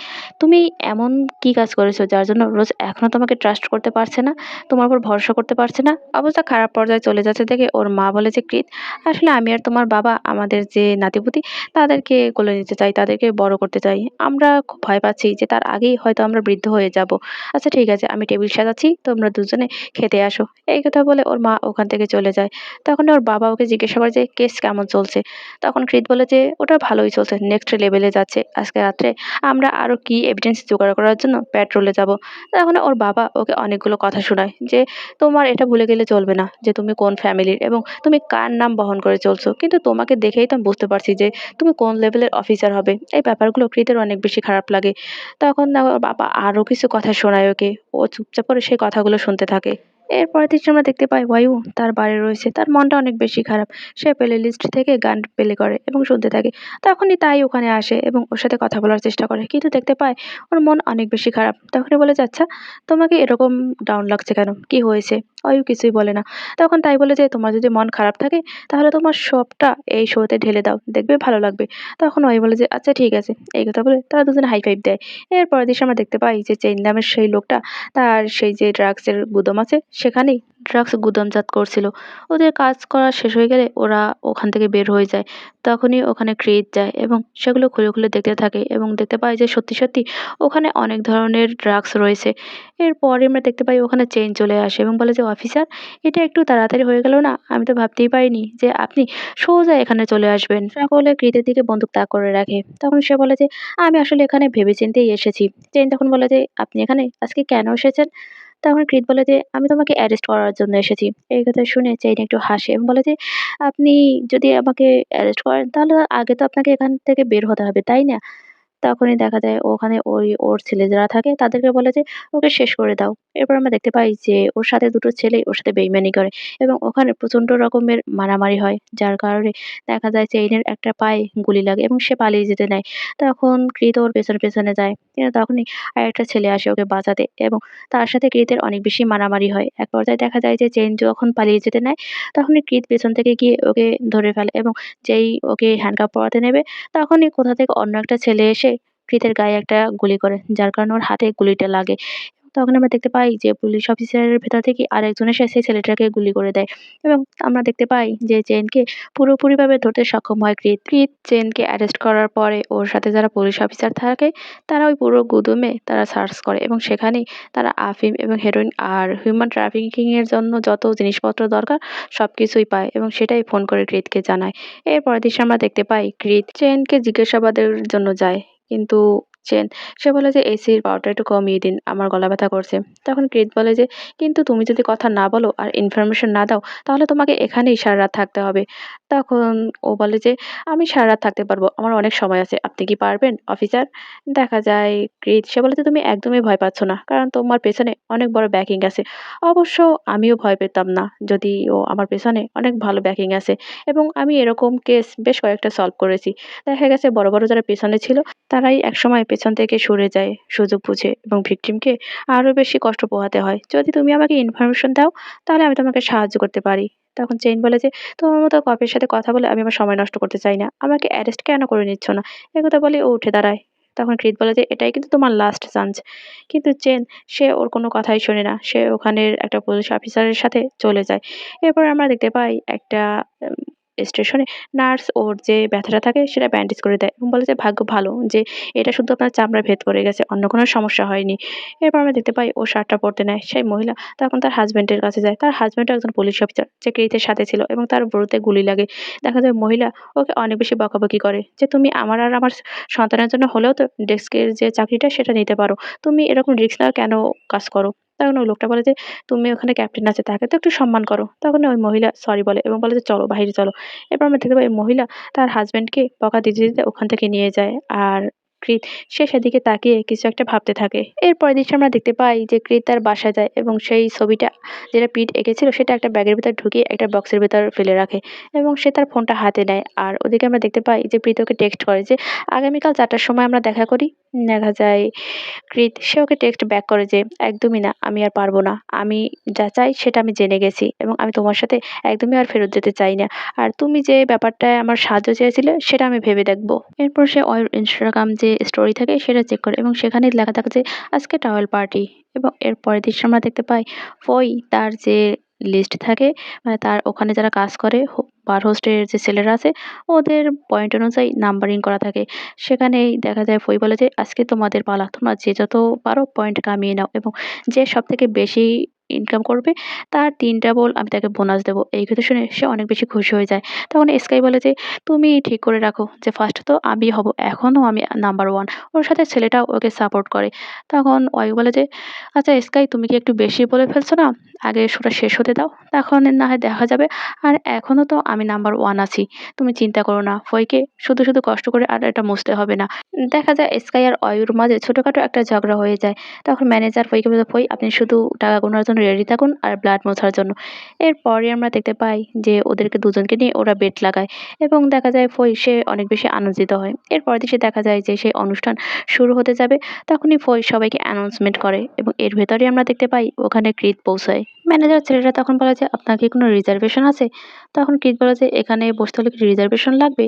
তুমি এমন কি কাজ করেছো যার জন্য রোজ এখনো তোমাকে ট্রাস্ট করতে পারছে না, তোমার উপর ভরসা করতে পারছে না। অবস্থা খারাপ পর্যায়ে চলে যাচ্ছে দেখে ওর মা বলে যে কৃত আসলে আমি আর তোমার বাবা আমাদের যে নাতিপুতি তাদেরকে কোলে নিতে চাই, তাদেরকে বড় করতে চাই। আমরা খুব ভয় পাচ্ছি যে তার আগেই হয়তো আমরা বৃদ্ধ হয়ে যাব। আচ্ছা ঠিক আছে, আমি টেবিল সাজাচ্ছি, তোমরা দুজনে খেতে আসো। এই কথা বলে ওর মা ওখান থেকে চলে যায়। তখন ওর বাবা ওকে জিজ্ঞাসা করে যে কেস কেমন চলছে। তখন কৃত বলে যে ওটা ভালো ভালোই চলছে, নেক্সট লেভেলে যাচ্ছে। আজকে রাত্রে আমরা আরো কি এভিডেন্স জোগাড় করার জন্য পেট্রোলে যাব। তখন ওর বাবা ওকে অনেকগুলো কথা শোনায় যে তোমার এটা ভুলে গেলে চলবে না যে তুমি কোন ফ্যামিলির এবং তুমি কার নাম বহন করে চলছো, কিন্তু তোমাকে দেখেই তো আমি বুঝতে পারছি যে তুমি কোন লেভেলের অফিসার হবে। এই ব্যাপারগুলো কৃতের অনেক বেশি খারাপ লাগে। তখন না ওর বাবা আরো কিছু কথা শোনায় ওকে। ও চুপচাপ করে সেই কথাগুলো শুনতে থাকে। এরপরের দৃশ্যে আমরা দেখতে পাই বায়ু তার বাড়ি রয়েছে, তার মনটা অনেক বেশি খারাপ। সে প্লে লিস্ট থেকে গান প্লে করে এবং শুনতে থাকে। তখনই তাই ওখানে আসে এবং ওর সাথে কথা বলার চেষ্টা করে, কিন্তু দেখতে পায় ওর মন অনেক বেশি খারাপ। তখনই বলে যে আচ্ছা তোমাকে এরকম ডাউন লাগছে কেন, কি হয়েছে? অয়ু কিছুই বলে না। তখন তাই বলে যে তোমার যদি মন খারাপ থাকে তাহলে তোমার সবটা এই শোতে ঢেলে দাও, দেখবে ভালো লাগবে। তখন অয়ু বলে যে আচ্ছা ঠিক আছে। এই কথা বলে তারা দুজনে হাই ফাইভ দেয়। এরপরের দৃশ্যে আমরা দেখতে পাই যে চেইন নামের সেই লোকটা তার সেই যে ড্রাগসের গুদাম আছে সেখানেই ড্রাগস গুদামজাত করছিল। ওদের কাজ করা শেষ হয়ে গেলে ওরা ওখান থেকে বের হয়ে যায়। তখনই ওখানে ক্রিস যায় এবং সেগুলো খুলে খুলে দেখতে থাকে এবং দেখতে পায় যে সত্যি সত্যি ওখানে অনেক ধরনের ড্রাগস রয়েছে। এরপরে আমরা দেখতে পাই ওখানে চেইন চলে আসে এবং বলে যে অফিসার, এটা একটু তাড়াতাড়ি হয়ে গেল না? আমি তো ভাবতেই পারিনি যে আপনি সোজা এখানে চলে আসবেন। সকলে ক্রিতের দিকে বন্দুক তাক করে রাখে। তখন সে বলে যে আমি আসলে এখানে ভেবেচিন্তেই এসেছি। চেইন তখন বলে যে আপনি এখানে আজকে কেন এসেছেন? তখন ক্রিত বলে যে আমি তোমাকে অ্যারেস্ট করার জন্য এসেছি। এই কথা শুনে চেইন একটু হাসে এবং বলে যে আপনি যদি আমাকে অ্যারেস্ট করেন তাহলে আগে তো আপনাকে এখান থেকে বের হতে হবে, তাই না? তখনই দেখা যায় ওখানে ওর ছেলে যারা থাকে তাদেরকে বলে যে ওকে শেষ করে দাও। এরপর আমরা দেখতে পাই যে ওর সাথে দুটো ছেলে ওর সাথে বেইমানি করে এবং ওখানে প্রচন্ড রকমের মারামারি হয়। যার কারণে দেখা যায় চেইনের একটা পায়ে গুলি লাগে এবং সে পালিয়ে যেতে নেয়। তখন কৃত ওর পেছনে পেছনে যায়। কিন্তু তখনই আরেকটা ছেলে আসে ওকে বাঁচাতে এবং তার সাথে কৃতের অনেক বেশি মারামারি হয়। এক পর্যায়ে দেখা যায় যে চেইন যখন পালিয়ে যেতে নেয় তখনই কৃত পেছন থেকে গিয়ে ওকে ধরে ফেলে এবং যেই ওকে হ্যান্ডকাপ পরাতে নেবে তখনই কোথা থেকে অন্য একটা ছেলে এসে কৃতের গায়ে একটা গুলি করে, যার কারণে ওর হাতে গুলিটা লাগে। তখন আমরা দেখতে পাই যে পুলিশ অফিসারের ভেতর থেকে আরেকজন এসে সেই ছেলেটাকে গুলি করে দেয় এবং আমরা দেখতে পাই যে চেনকে পুরোপুরিভাবে ধরতে সক্ষম হয় কৃত। কৃত চেনকে অ্যারেস্ট করার পরে ওর সাথে যারা পুলিশ অফিসার থাকে তারা ওই পুরো গুদুমে তারা সার্চ করে এবং সেখানেই তারা আফিম এবং হেরোইন আর হিউম্যান ট্রাফিকিং এর জন্য যত জিনিসপত্র দরকার সবকিছুই পায় এবং সেটাই ফোন করে কৃতকে জানায়। এরপরের দৃশ্যে আমরা দেখতে পাই কৃত চেনকে জিজ্ঞাসাবাদের জন্য যায়, কিন্তু চেন সে বলে যে এসির পাওয়ারটা একটু কমিয়ে দিন, আমার গলা ব্যথা করছে। তখন কৃত বলে যে কিন্তু তুমি যদি কথা না বলো আর ইনফরমেশন না দাও তাহলে তোমাকে এখানেই সারা রাত থাকতে হবে। তখন ও বলে যে আমি সারা রাত থাকতে পারবো, আমার অনেক সময় আছে, আপনি কি পারবেন অফিসার? দেখা যায় কৃত সে বলে যে তুমি একদমই ভয় পাচ্ছ না, কারণ তোমার পেছনে অনেক বড় ব্যাকিং আছে। অবশ্য আমিও ভয় পেতাম না যদিও আমার পেছনে অনেক ভালো ব্যাকিং আছে এবং আমি এরকম কেস বেশ কয়েকটা সলভ করেছি। দেখা গেছে বড় বড় যারা পেছনে ছিল তারাই একসময় পেছন থেকে সরে যায় সুযোগ বুঝে এবং ভিকটিমকে আরো বেশি কষ্ট পোহাতে হয়। যদি তুমি আমাকে ইনফরমেশন দাও তাহলে আমি তোমাকে সাহায্য করতে পারি। তখন চেইন বলে যে তোমার মতো কপের সাথে কথা বলে আমি আমার সময় নষ্ট করতে চাই না, আমাকে অ্যারেস্ট কেন করে নিচ্ছ না? একথা বলে ও উঠে দাঁড়ায়। তখন কৃত বলে যে এটাই কিন্তু তোমার লাস্ট চান্স। কিন্তু চেন সে ওর কোনো কথাই শোনে না, সে ওখানের একটা পুলিশ অফিসারের সাথে চলে যায়। এরপর আমরা দেখতে পাই একটা স্টেশনে নার্স ওর যে ব্যথাটা থাকে সেটা ব্যান্ডেজ করে দেয় এবং বলে যে ভাগ্য ভালো যে এটা শুধু আপনার চামড়া ভেদ করে গেছে, অন্য কোনো সমস্যা হয়নি। এরপর আমরা দেখতে পাই ও শার্টটা পরতে নেয়। সেই মহিলা তখন তার হাজবেন্ডের কাছে যায়। তার হাজবেন্ডও একজন পুলিশ অফিসার যে কৃতের সাথে ছিল এবং তার বুড়োতে গুলি লাগে। দেখা যায় মহিলা ওকে অনেক বেশি বকাবকি করে যে তুমি আমার আর আমার সন্তানের জন্য হলেও তো ডেস্কের যে চাকরিটা সেটা নিতে পারো, তুমি এরকম রিস্ক নেওয়া কেন কাজ করো? তখন ওই লোকটা বলে যে তুমি ওখানে ক্যাপ্টেন আছে তাকে তো একটু সম্মান করো। তখন ওই মহিলা সরি বলে এবং বলে যে চলো বাহিরে চলো। এরপর আমরা দেখতে পাই মহিলা তার হাসব্যান্ডকে বকা দিতে দিতে ওখান থেকে নিয়ে যায়। আর কৃত সে সেদিকে তাকিয়ে কিছু একটা ভাবতে থাকে। এরপরের দৃশ্যে আমরা দেখতে পাই যে কৃত তার বাসায় যায় এবং সেই ছবিটা যেটা পিট এঁকেছিল সেটা একটা ব্যাগের ভিতর ঢুকিয়ে একটা বক্সের ভিতর ফেলে রাখে এবং সে তার ফোনটা হাতে নেয়। আর ওদিকে আমরা দেখতে পাই যে প্রীত ওকে টেক্সট করে যে আগামীকাল 4টার সময় আমরা দেখা করি। দেখা যায় কৃত সে ওকে টেক্সট ব্যাক করে যে একদমই না, আমি আর পারবো না, আমি যা চাই সেটা আমি জেনে গেছি এবং আমি তোমার সাথে একদমই আর ফেরত যেতে চাই না। আর তুমি যে ব্যাপারটায় আমার সাহায্য চেয়েছিলে সেটা আমি ভেবে দেখবো। এরপর সে ওর ইনস্টাগ্রাম যে স্টোরি থাকে সেটা চেক করে এবং সেখানে লেখা থাকে যে আজকে টাওয়েল পার্টি। এবং এর পরের দৃশ্যে আমরা দেখতে পাই ফই তার যে লিস্ট থাকে, মানে তার ওখানে যারা কাজ করে বার হোস্টের যে ছেলেরা আছে ওদের পয়েন্ট অনুযায়ী নাম্বারিং করা থাকে। সেখানেই দেখা যায় ফই বলে যে আজকে তোমাদের পালা, তোমরা যে যত পারো পয়েন্ট কামিয়ে নাও এবং যে সব থেকে বেশি ইনকাম করবে তার ৩ ডাবল আমি তাকে বোনাস দেবো। এই কথা শুনে সে অনেক বেশি খুশি হয়ে যায়। তখন স্কাই বলে যে, "তুমি ঠিক করে রাখো যে ফার্স্ট তো আমিই হব। এখনো আমি নাম্বার 1।" ওর সাথে ছেলেটাও ওকে সাপোর্ট করে। তখন অয়ু বলে যে, "আচ্ছা স্কাই তুমি কি একটু বেশি বলে ফেলছো না? আগে শোটা শেষ হতে দাও। তখন না হয় দেখা যাবে। আর এখনো তো আমি নাম্বার 1 আছি। তুমি চিন্তা করো না। ফয়কে শুধু কষ্ট করে আর এটা মুছতে হবে না।" দেখা যায় স্কাই আর অয়ুর মাঝে ছোটখাটো একটা ঝগড়া হয়ে যায়। তখন ম্যানেজার ফইকে বলে, "ফই আপনি শুধু টাকা গোনার জন্য রেডি থাকুন আর ব্লাড মোছার জন্য।" এরপরে আমরা দেখতে পাই যে ওদেরকে দুজনকে নিয়ে ওরা বেট লাগায় এবং দেখা যায় ফই সে অনেক বেশি আনন্দিত হয়। এরপরের দিন দেখা যায় যে সেই অনুষ্ঠান শুরু হতে যাবে। তখনই ফই সবাইকে অ্যানাউন্সমেন্ট করে এবং এর ভেতরেই আমরা দেখতে পাই ওখানে কৃত পৌঁছায়। ম্যানেজার ছেলেটা তখন বলে যে, "আপনার কি কোনো রিজার্ভেশন আছে?" তখন কৃত বলে যে, "এখানে বসতে হলে কি রিজার্ভেশন লাগবে?"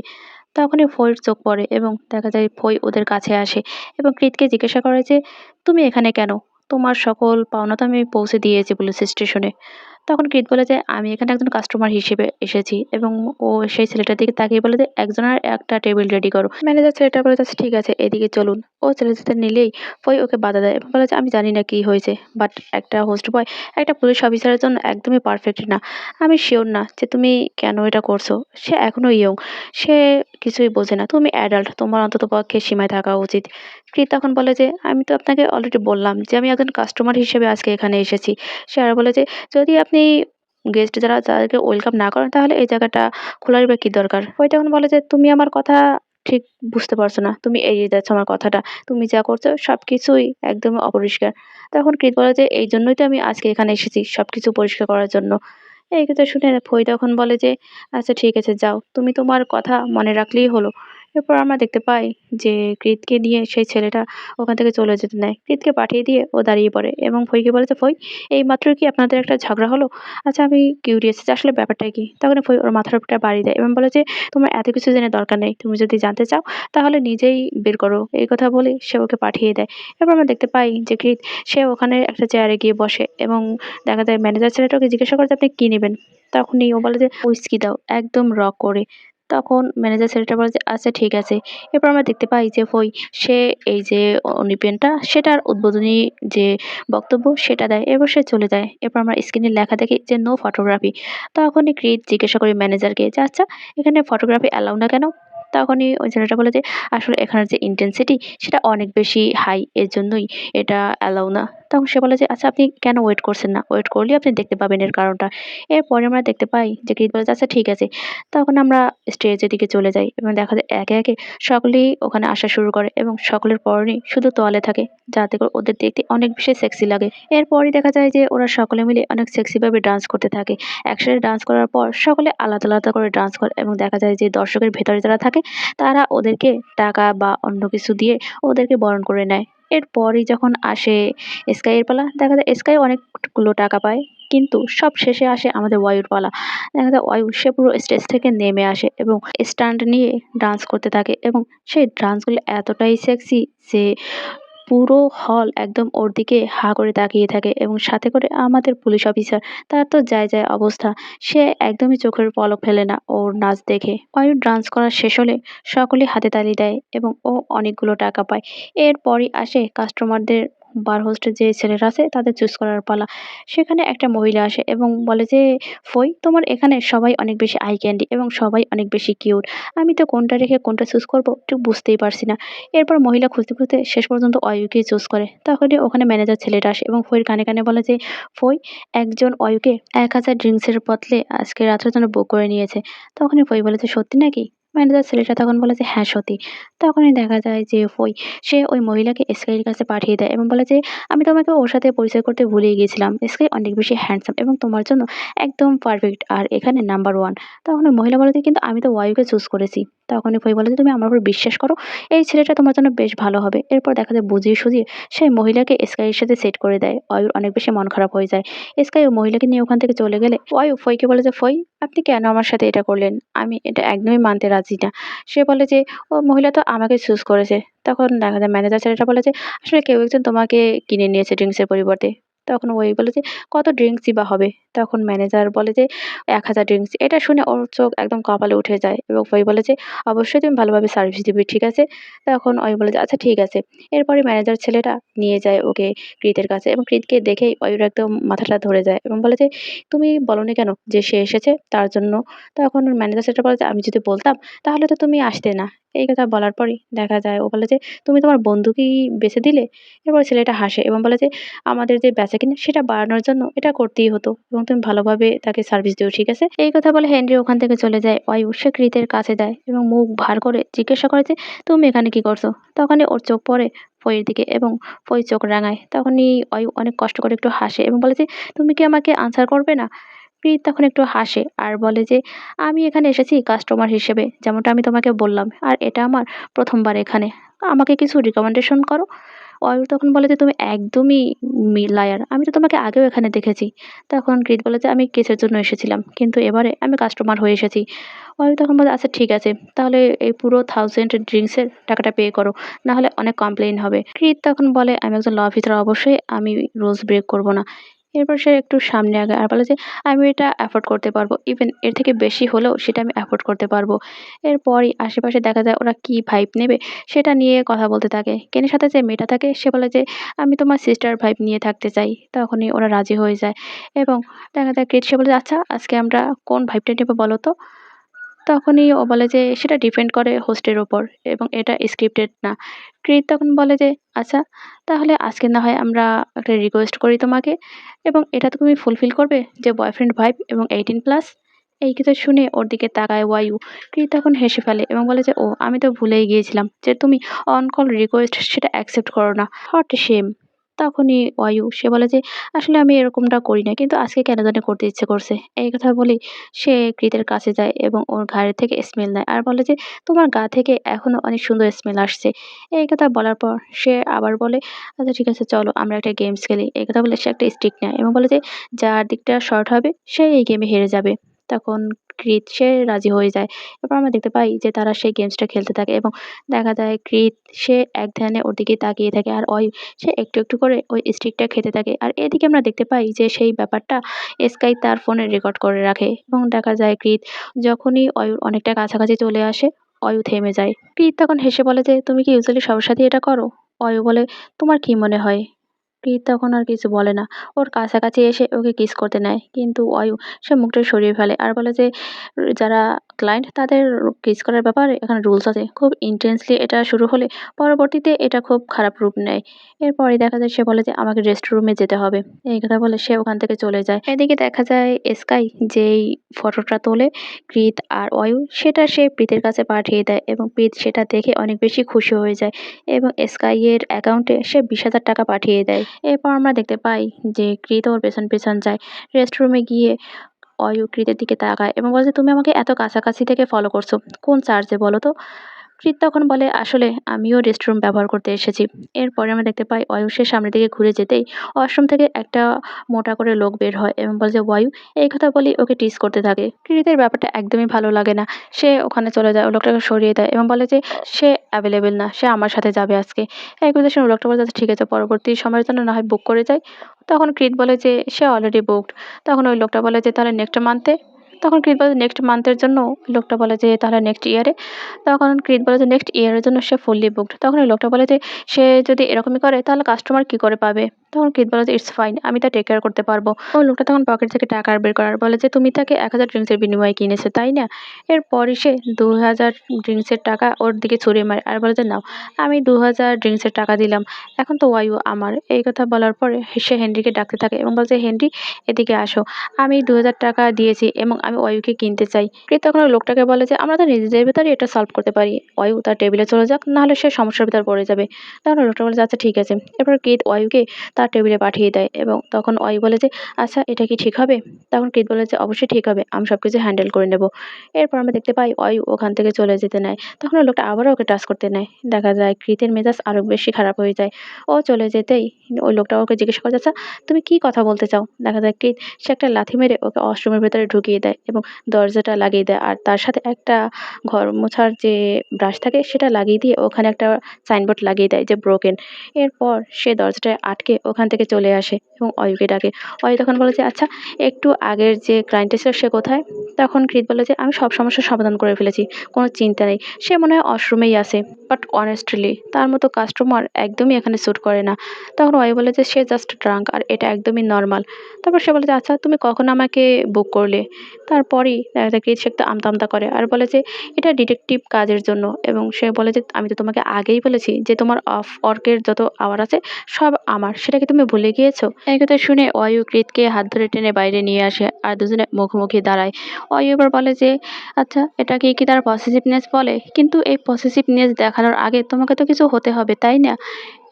তখনই ফইয়ের চোখ পড়ে এবং দেখা যায় ফই ওদের কাছে আসে এবং কৃতকে জিজ্ঞাসা করে যে, "তুমি এখানে কেন? তোমার সকল পাওনা তো আমি পৌঁছে দিয়েছি পুলিশ স্টেশনে।" তখন কৃত বলে যে, "আমি এখানে একজন কাস্টমার হিসেবে এসেছি" এবং ও সেই ছেলেটার দিকে তাকিয়ে বলে যে, "একজনের একটা টেবিল রেডি করো।" ম্যানেজার ছেলেটা বলে যে, "আচ্ছা ঠিক আছে, এদিকে চলুন।" ও ছেলেটাতে নিলেই ফই ওকে বাধা দেয় এবং বলে যে, "আমি জানি না কি হয়েছে, বাট একটা হোস্ট বয় একটা পুলিশ অফিসারের জন্য একদমই পারফেক্ট না। আমি সিওর না যে তুমি কেন এটা করছো। সে এখনো ইয়ং, সে কিছুই বোঝে না। তুমি অ্যাডাল্ট, তোমার অন্ততপক্ষে সীমায় থাকা উচিত।" কৃত তখন বলে যে, "আমি তো আপনাকে অলরেডি বললাম যে আমি একজন কাস্টমার হিসেবে আজকে এখানে এসেছি।" সে আরো বলে যে, "যদি আপনি গেস্ট যারা তাদেরকে ওয়েলকাম না করেন তাহলে এই জায়গাটা খোলারই বা কি দরকার?" ওই তখন বলে যে, "তুমি আমার কথা ঠিক বুঝতে পারছো না। তুমি এড়িয়ে যাচ্ছ আমার কথাটা। তুমি যা করছো সবকিছুই একদমই অপরিষ্কার।" তখন কৃত বলে যে, "এই জন্যই তো আমি আজকে এখানে এসেছি সবকিছু পরিষ্কার করার জন্য।" এই কথা শুনে ফই তখন বলে যে, "আচ্ছা ঠিক আছে যাও। তুমি তোমার কথা মনে রাখলেই হলো।" এরপর আমরা দেখতে পাই যে কৃতকে নিয়ে সেই ছেলেটা ওখান থেকে চলে যেতে নেয়। কৃতকে পাঠিয়ে দিয়ে ও দাঁড়িয়ে পড়ে এবং ফইকে বলে যে, "ফই এইমাত্রই কি আপনাদের একটা ঝগড়া হলো? আচ্ছা আমি কিউরিয়াস যে আসলে ব্যাপারটা কি?" তখন ফই ওর মাথার উপর একটা বাড়ি দেয় এবং বলে যে, "তোমার এত কিছু জেনে দরকার নেই। তুমি যদি জানতে চাও তাহলে নিজেই বের করো।" এই কথা বলে সে ওকে পাঠিয়ে দেয়। এরপর আমরা দেখতে পাই যে কৃত সে ওখানে একটা চেয়ারে গিয়ে বসে এবং দেখা যায় ম্যানেজার ছেলেটা ওকে জিজ্ঞাসা করে যে, "আপনি কি নিবেন?" তখনই ও বলে যে, "হুইস্কি দাও, একদম র করে।" তখন ম্যানেজার ছেলেটা বলে যে, "আচ্ছা ঠিক আছে।" এরপর আমরা দেখতে পাই যে সে এই যে অনিপেনটা সেটার উদ্বোধনী যে বক্তব্য সেটা দেয়। এরপর সে চলে যায়। এরপর আমরা স্ক্রিনে লেখা দেখি যে নো ফটোগ্রাফি। তখনই কৃত জিজ্ঞাসা করে ম্যানেজারকে যে, "আচ্ছা এখানে ফটোগ্রাফি অ্যালাউ না কেন?" তখনই ওই ছেলেটা বলে যে, "আসলে এখানের যে ইনটেনসিটি সেটা অনেক বেশি হাই, এজন্যই এটা অ্যালাউ না।" তখন সে বলে যে, "আচ্ছা আপনি কেন ওয়েট করছেন না? ওয়েট করলেই আপনি দেখতে পাবেন এর কারণটা।" এরপরে আমরা দেখতে পাই যে কৃত বলে যে, "আচ্ছা ঠিক আছে।" তখন আমরা স্টেজের দিকে চলে যাই এবং দেখা যায় একে সকলেই ওখানে আসা শুরু করে এবং সকলের পরনেই শুধু তোয়ালে থাকে, যাতে করে ওদের দেখতে অনেক বেশি সেক্সি লাগে। এরপরই দেখা যায় যে ওরা সকলে মিলে অনেক সেক্সি ভাবে ডান্স করতে থাকে। একসাথে ডান্স করার পর সকলে আলাদা করে ডান্স করে এবং দেখা যায় যে দর্শকের ভেতরে যারা থাকে তারা ওদেরকে টাকা বা অন্য কিছু দিয়ে ওদেরকে বরণ করে নেয়। এরপরই যখন আসে স্কাই এর পালা, দেখা যায় স্কাই অনেকগুলো টাকা পায়। কিন্তু সব শেষে আসে আমাদের অয়ুর পালা। দেখা যায় অয়ু সে পুরো স্টেজ থেকে নেমে আসে এবং স্ট্যান্ড নিয়ে ডান্স করতে থাকে এবং সেই ডান্সগুলো এতটাই সেক্সি যে পুরো হল একদম ওর দিকে হা করে তাকিয়ে থাকে এবং সাথে করে আমাদের পুলিশ অফিসার তার তো যায় অবস্থা। সে একদমই চোখের পলক ফেলে না ওর নাচ দেখে। অয়ুর ডান্স করা শেষ হলে সকলে হাতে তালি দেয় এবং ও অনেকগুলো টাকা পায়। এরপরই আসে কাস্টমারদের বার হোস্টের যে ছেলেরা আছে তাদের চুজ করার পালা। সেখানে একটা মহিলা আসে এবং বলে যে, "ফই তোমার এখানে সবাই অনেক বেশি আই ক্যান্ডি এবং সবাই অনেক বেশি কিউট। আমি তো কোনটা রেখে কোনটা চুজ করব ঠিক বুঝতেই পারছি না।" এরপর মহিলা খুঁজতে শেষ পর্যন্ত অয়ুকেই চুজ করে। তখনই ওখানে ম্যানেজার ছেলেটা আসে এবং ফইয়ের কানে বলে যে, "ফই একজন অয়ুকে ১,০০০ ড্রিংকসের বোতলে আজকে রাতের জন্য বুক করে নিয়েছে।" তখনই ফই বলে যে, "সত্যি নাকি?" ম্যানেজার ছেলেটা তখন বলে যে, "হ্যাঁ সত্যি।" তখনই দেখা যায় যে সে ওই মহিলাকে স্কাইয়ের কাছে পাঠিয়ে দেয় এবং বলে যে, "আমি তোমাকে ওর সাথে পরিচয় করতে ভুলেই গিয়েছিলাম। স্কাই অনেক বেশি হ্যান্ডসাম এবং তোমার জন্য একদম পারফেক্ট আর এখানে নাম্বার 1।" তখন ওই মহিলা বলে যে, "কিন্তু আমি তো অয়ুকে চুজ করেছি।" তখনই ফই বলে যে, "তুমি আমার উপর বিশ্বাস করো। এই ছেলেটা তোমার জন্য বেশ ভালো হবে।" এরপর দেখা যায় বুঝিয়ে সুঝিয়ে সেই মহিলাকে স্কাইয়ের সাথে সেট করে দেয়। অয়ুর অনেক বেশি মন খারাপ হয়ে যায়। স্কাই ওই মহিলাকে নিয়ে ওখান থেকে চলে গেলে অয়ু ফইকে বলে যে, "ফই আপনি কেন আমার সাথে এটা করলেন? আমি এটা একদমই মানতে রাজি না।" সে বলে যে, "ও মহিলা তো আমাকে চুজ করেছে।" তখন দেখা যায় ম্যানেজার ছেলেটা বলে যে, "আসলে কেউ একজন তোমাকে কিনে নিয়েছে ড্রিংকসের পরিবর্তে। তখন ওই বলে যে, "কত ড্রিংকসই বা হবে?" তখন ম্যানেজার বলে যে, "১,০০০ ড্রিংকস।" এটা শুনে ওর চোখ একদম কপালে উঠে যায় এবং ওই বলে যে, "অবশ্যই তুমি ভালোভাবে সার্ভিস দিবে, ঠিক আছে?" তখন ওই বলে যে, "আচ্ছা ঠিক আছে।" এরপরে ম্যানেজার ছেলেটা নিয়ে যায় ওকে কৃতের কাছে এবং কৃতকে দেখেই অয়ুর একদম মাথাটা ধরে যায় এবং বলে যে, "তুমি বলোনি কেন যে সে এসেছে তার জন্য?" তখন ম্যানেজার ছেলেটা বলে যে, "আমি যদি বলতাম তাহলে তো তুমি আসতে না।" এই কথা বলার পরেই দেখা যায় ও বলে যে, "তুমি তোমার বন্ধুকেই বেছে দিলে?" এরপর ছেলেটা হাসে এবং বলে যে, "আমাদের যে বেচাকেনা সেটা বাড়ানোর জন্য এটা করতেই হতো এবং তুমি ভালোভাবে তাকে সার্ভিস দিও, ঠিক আছে?" এই কথা বলে হেনরি ওখান থেকে চলে যায়। অয়ু সে কৃতের কাছে যায় এবং মুখ ভার করে জিজ্ঞাসা করে যে, "তুমি এখানে কি করছো?" তখনই ওর চোখ পড়ে ফইয়ের দিকে এবং ফই চোখ রাঙায়। তখনই অয়ু অনেক কষ্ট করে একটু হাসে এবং বলে যে, "তুমি কি আমাকে আনসার করবে না?" প্রীত তখন একটু হাসে আর বলে যে, "আমি এখানে এসেছি কাস্টমার হিসেবে, যেমনটা আমি তোমাকে বললাম। আর এটা আমার ১ম বার এখানে। আমাকে কিছু রিকমেন্ডেশন করো।" অয়ুর তখন বলে যে, "তুমি একদমই লায়ার। আমি তো তোমাকে আগেও এখানে দেখেছি।" তখন কৃত বলে যে, "আমি কেসের জন্য এসেছিলাম। কিন্তু এবারে আমি কাস্টমার হয়ে এসেছি।" অয়ু তখন বলে, "আচ্ছা ঠিক আছে। তাহলে এই পুরো 1000 ড্রিংকস এর টাকাটা পে করো। না হলে অনেক কমপ্লেইন হবে।" কৃত তখন বলে, "আমি একজন ল অফিসার, অবশ্যই আমি রুলস ব্রেক করব না।" এরপর সে একটু সামনে আগায় আর বলে যে, "আমি এটা এফোর্ড করতে পারবো। ইভেন এর থেকে বেশি হলেও সেটা আমি এফোর্ড করতে পারবো।" এরপরই আশেপাশে দেখা যায় ওরা কি ভাইব নেবে সেটা নিয়ে কথা বলতে থাকে। কেনির সাথে যে মেয়েটা থাকে সে বলে যে, "আমি তোমার সিস্টার ভাইব নিয়ে থাকতে চাই।" তখনই ওরা রাজি হয়ে যায় এবং দেখা যায় কৃত সে বলে যে, "আচ্ছা আজকে আমরা কোন ভাইবটা নেবো বলো তো?" তখনই ও বলে যে, "সেটা ডিপেন্ড করে হোস্টের উপর এবং এটা স্ক্রিপ্টেড না।" কৃত তখন বলে যে, "আচ্ছা তাহলে আজকে না হয় আমরা একটা রিকোয়েস্ট করি তোমাকে এবং এটা তুমি ফুলফিল করবে যে বয়ফ্রেন্ড ভাইব এবং 18+?" এই কথা শুনে ওর দিকে তাকায় ওয়ায়ু। কৃত তখন হেসে ফেলে এবং বলে যে, "ও আমি তো ভুলেই গিয়েছিলাম যে তুমি অন কল রিকোয়েস্ট সেটা অ্যাকসেপ্ট করো না। What a shame!" তখনই অয়ু সে বলে যে, "আসলে আমি এরকমটা করি না। কিন্তু আজকে কেন জানি করতে ইচ্ছে করছে।" এই কথা বলেই সে কৃতের কাছে যায় এবং ওর ঘাড়ের থেকে স্মেল নেয় আর বলে যে, "তোমার গা থেকে এখনো অনেক সুন্দর স্মেল আসছে।" এই কথা বলার পর সে আবার বলে, "আচ্ছা ঠিক আছে চলো আমরা একটা গেমস খেলি।" এই কথা বলে সে একটা স্টিক নেয় এবং বলে যে, "যার দিকটা শর্ট হবে সে এই গেমে হেরে যাবে।" তখন কৃত সে রাজি হয়ে যায়। এরপর আমরা দেখতে পাই যে তারা সেই গেমসটা খেলতে থাকে এবং দেখা যায় কৃত সে এক ধ্যানে ওর দিকে তাকিয়ে থাকে আর অয়ু সে একটু, একটু করে ওই স্টিকটা খেতে থাকে। আর এদিকে আমরা দেখতে পাই যে সেই ব্যাপারটা স্কাই তার ফোনে রেকর্ড করে রাখে এবং দেখা যায় কৃত যখনই অয়ুর অনেকটা কাছাকাছি চলে আসে, অয়ু থেমে যায়। কৃত তখন হেসে বলে যে, "তুমি কি ইউজুয়ালি সবার সাথেই এটা করো?" অয়ু বলে, "তোমার কি মনে হয়?" কৃত তখন আর কিছু বলে না। ওর কাছাকাছি এসে ওকে কিস করতে নেয়। কিন্তু অয়ু সে মুখটা সরিয়ে ফেলে আর বলে যে, যারা ক্লায়েন্ট তাদের কিস করার ব্যাপারে এখানে রুলস আছে। খুব ইনটেন্সলি এটা শুরু হলে পরবর্তীতে এটা খুব খারাপ রূপ নেয়।" এরপরে দেখা যায় সে বলে যে, "আমাকে রেস্টরুমে যেতে হবে।" এই কথা বলে সে ওখান থেকে চলে যায়। এদিকে দেখা যায় স্কাই যেই ফটোটা তোলে কৃত আর অয়ুর সেটা সে প্রীতের কাছে পাঠিয়ে দেয় এবং প্রীত সেটা দেখে অনেক বেশি খুশি হয়ে যায় এবং স্কাই এর অ্যাকাউন্টে সে 20,000 টাকা পাঠিয়ে দেয়। এরপর আমরা দেখতে পাই যে কৃত ওর পেছন, পেছন যায়। রেস্টরুমে গিয়ে অয়ু কৃতের দিকে তাকায় এবং বলে যে, "তুমি আমাকে এত কাছাকাছি থেকে ফলো করছো। কোন চার্জে বলো তো?" কৃত তখন বলে, "আসলে আমিও রেস্টরুম ব্যবহার করতে এসেছি।" এরপরে আমরা দেখতে পাই অয়ু সে সামনের দিকে ঘুরে যেতেই ওয়াশরুম থেকে একটা মোটা করে লোক বের হয় এবং বলে যে, "ওয়ায়ু।" এই কথা বলেই ওকে টিজ করতে থাকে। কৃতের ব্যাপারটা একদমই ভালো লাগে না। সে ওখানে চলে যায়, ও লোকটাকে সরিয়ে দেয় এবং বলে যে সে অ্যাভেলেবল না, সে আমার সাথে যাবে আজকে। এই কথা শুনে লোকটা বলে, "আচ্ছা ঠিক আছে পরবর্তী সময়ের জন্য না হয় বুক করে যাই।" তখন কৃত বলে যে সে অলরেডি বুকড। তখন ওই লোকটা বলে যে, "তাহলে নেক্সট মান্থে?" তখন কৃত বলে নেক্সট মান্থের জন্য, লোকটা বলে যে, "তাহলে নেক্সট ইয়ারে?" তখন কৃত বলে যে নেক্সট ইয়ারের জন্য সে ফুললি বুকড। তখন ওই লোকটা বলে যে, "সে যদি এরকমই করে তাহলে কাস্টমার কি করে পাবে?" তখন কৃত বলে যে, "ইটস ফাইন, আমি তা টেক কেয়ার করতে পারবো।" ওই লোকটা তখন পকেট থেকে টাকা বের করে আর বলে যে, "তুমি তাকে 1000 ড্রিংকসের বিনিময়ে কিনেছো, তাই না?" এরপরই সে 2000 ড্রিংকসের টাকা ওর দিকে ছুঁড়ে মারে আর বলে যে, "নাও, আমি 2000 ড্রিংকসের টাকা দিলাম। এখন তো ওয়াইউ আমার।" এই কথা বলার পরে সে হেনরিকে ডাকতে থাকে এবং বলে যে, "হেনরি এদিকে আসো। আমি 2000 টাকা দিয়েছি এবং আমি ওয়াইউকে কিনতে চাই।" কৃত তখন ওই লোকটাকে বলে যে, "আমরা তো নিজেদের ভেতরে এটা সলভ করতে পারি। ওয়ু তার টেবিলে চলে যাক, নাহলে সে সমস্যার ভিতর পড়ে যাবে।" তখন ওই লোকটা বলে যে, "আচ্ছা ঠিক আছে।" এরপর কৃত ওয়ুকে তার টেবিলে পাঠিয়ে দেয় এবং তখন অয়ু বলে যে, "আচ্ছা এটা কি ঠিক হবে?" তখন কৃত বলে যে, "অবশ্যই ঠিক হবে। আমি সবকিছু হ্যান্ডেল করে নেব।" এরপর আমরা দেখতে পাই অয়ু ওখান থেকে চলে যেতে নেয়। তখন ওই লোকটা আবারও ওকে টাচ করতে নেয়। দেখা যায় কৃতের মেজাজ আরো বেশি খারাপ হয়ে যায়। ও চলে যেতেই ওই লোকটা ওকে জিজ্ঞাসা করে, "আচ্ছা তুমি কি কথা বলতে চাও?" দেখা যায় কৃত সে একটা লাথি মেরে ওকে ওয়াশরুমের ভেতরে ঢুকিয়ে দেয় যায় এবং দরজাটা লাগিয়ে দেয় আর তার সাথে একটা ঘর মোছার যে ব্রাশ থাকে সেটা লাগিয়ে দিয়ে ওখানে একটা সাইনবোর্ড লাগিয়ে দেয় যে ব্রোকেন। এরপর সে দরজাটায় আটকে ওখান থেকে চলে আসে এবং অয়ুকে ডাকে। অয়ু তখন বলে যে, "আচ্ছা, একটু আগের যে ক্লায়েন্টটা ছিল সে কোথায়?" তখন কৃত বলে যে, "আমি সব সমস্যার সমাধান করে ফেলেছি। কোনো চিন্তা নেই। সে মনে হয় ওয়াশরুমেই আছে। বাট অনেস্টলি তার মতো কাস্টমার একদমই এখানে স্যুট করে না।" তখন অয়ু বলে যে, "সে জাস্ট ড্রাঙ্ক আর এটা একদমই নরমাল।" তারপর সে বলে যে, "আচ্ছা, তুমি কখন আমাকে বুক করলে?" তারপরেই দেখা যায় কৃত সে একটু আমতা, আমতা করে আর বলে যে, "এটা ডিটেকটিভ কাজের জন্য।" এবং সে বলে যে, "আমি তো তোমাকে আগেই বলেছি যে তোমার অফ ওয়ার্কের যত আওয়ার আছে সব আমার। সেটা কি তুমি ভুলে গিয়েছো?" এই কথা শুনে অয়ু কৃতকে হাত ধরে টেনে বাইরে নিয়ে আসে আর দুজনে মুখোমুখি দাঁড়ায়। অয়ু এবার বলে যে, "আচ্ছা, এটাকে কি তারা পসেসিভনেস বলে? কিন্তু এই পসেসিভনেস দেখানোর আগে তোমাকে তো কিছু হতে হবে, তাই না?"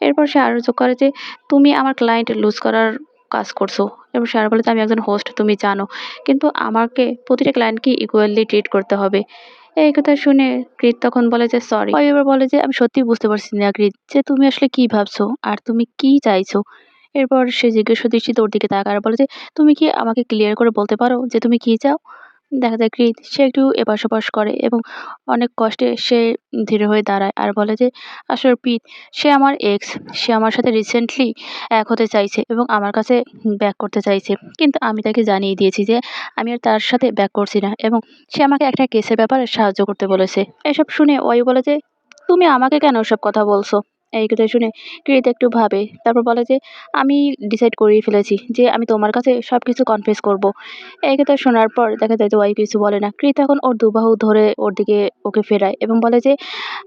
এরপর সে আরো যোগ করে যে, "তুমি আমার ক্লায়েন্ট লুজ করার কাজ করছো।" এবং সে আরো বলে যে, "আমি একজন হোস্ট, তুমি জানো। কিন্তু আমাকে প্রতিটা ক্লায়েন্টকে ইকুয়ালি ট্রিট করতে হবে।" এই কথা শুনে কৃত তখন বলে যে, "সরি।" অয়ু এবার বলে যে, "আমি সত্যিই বুঝতে পারছি না কৃত যে তুমি আসলে কি ভাবছো আর তুমি কি চাইছো?" এরপর সে জিজ্ঞাসা দৃষ্টিতে ওর দিকে তাকায় আর বলে যে, "তুমি কি আমাকে ক্লিয়ার করে বলতে পারো যে তুমি কি চাও?" দেখা যায় কৃত সে একটু এপাশ-ওপাশ করে এবং অনেক কষ্টে সে ধীর হয়ে দাঁড়ায় আর বলে যে, "আসলে প্রীত, সে আমার এক্স। সে আমার সাথে রিসেন্টলি এক হতে চাইছে এবং আমার কাছে ব্যাক করতে চাইছে। কিন্তু আমি তাকে জানিয়ে দিয়েছি যে আমি আর তার সাথে ব্যাক করছি না এবং সে আমাকে একটা কেসের ব্যাপারে সাহায্য করতে বলেছে।" এসব শুনে অয়ু বলে যে, "তুমি আমাকে কেন ওসব কথা বলছো?" এই কথা শুনে কৃত একটু ভাবে। তারপর বলে যে, "আমি ডিসাইড করেই ফেলেছি যে আমি তোমার কাছে সবকিছু কনফেস করব।" এই কথা শোনার পর দেখা যায় যে অয়ু কিছু বলে না। কৃত এখন ওর দুবাহু ধরে ওর দিকে ওকে ফেরায় এবং বলে যে,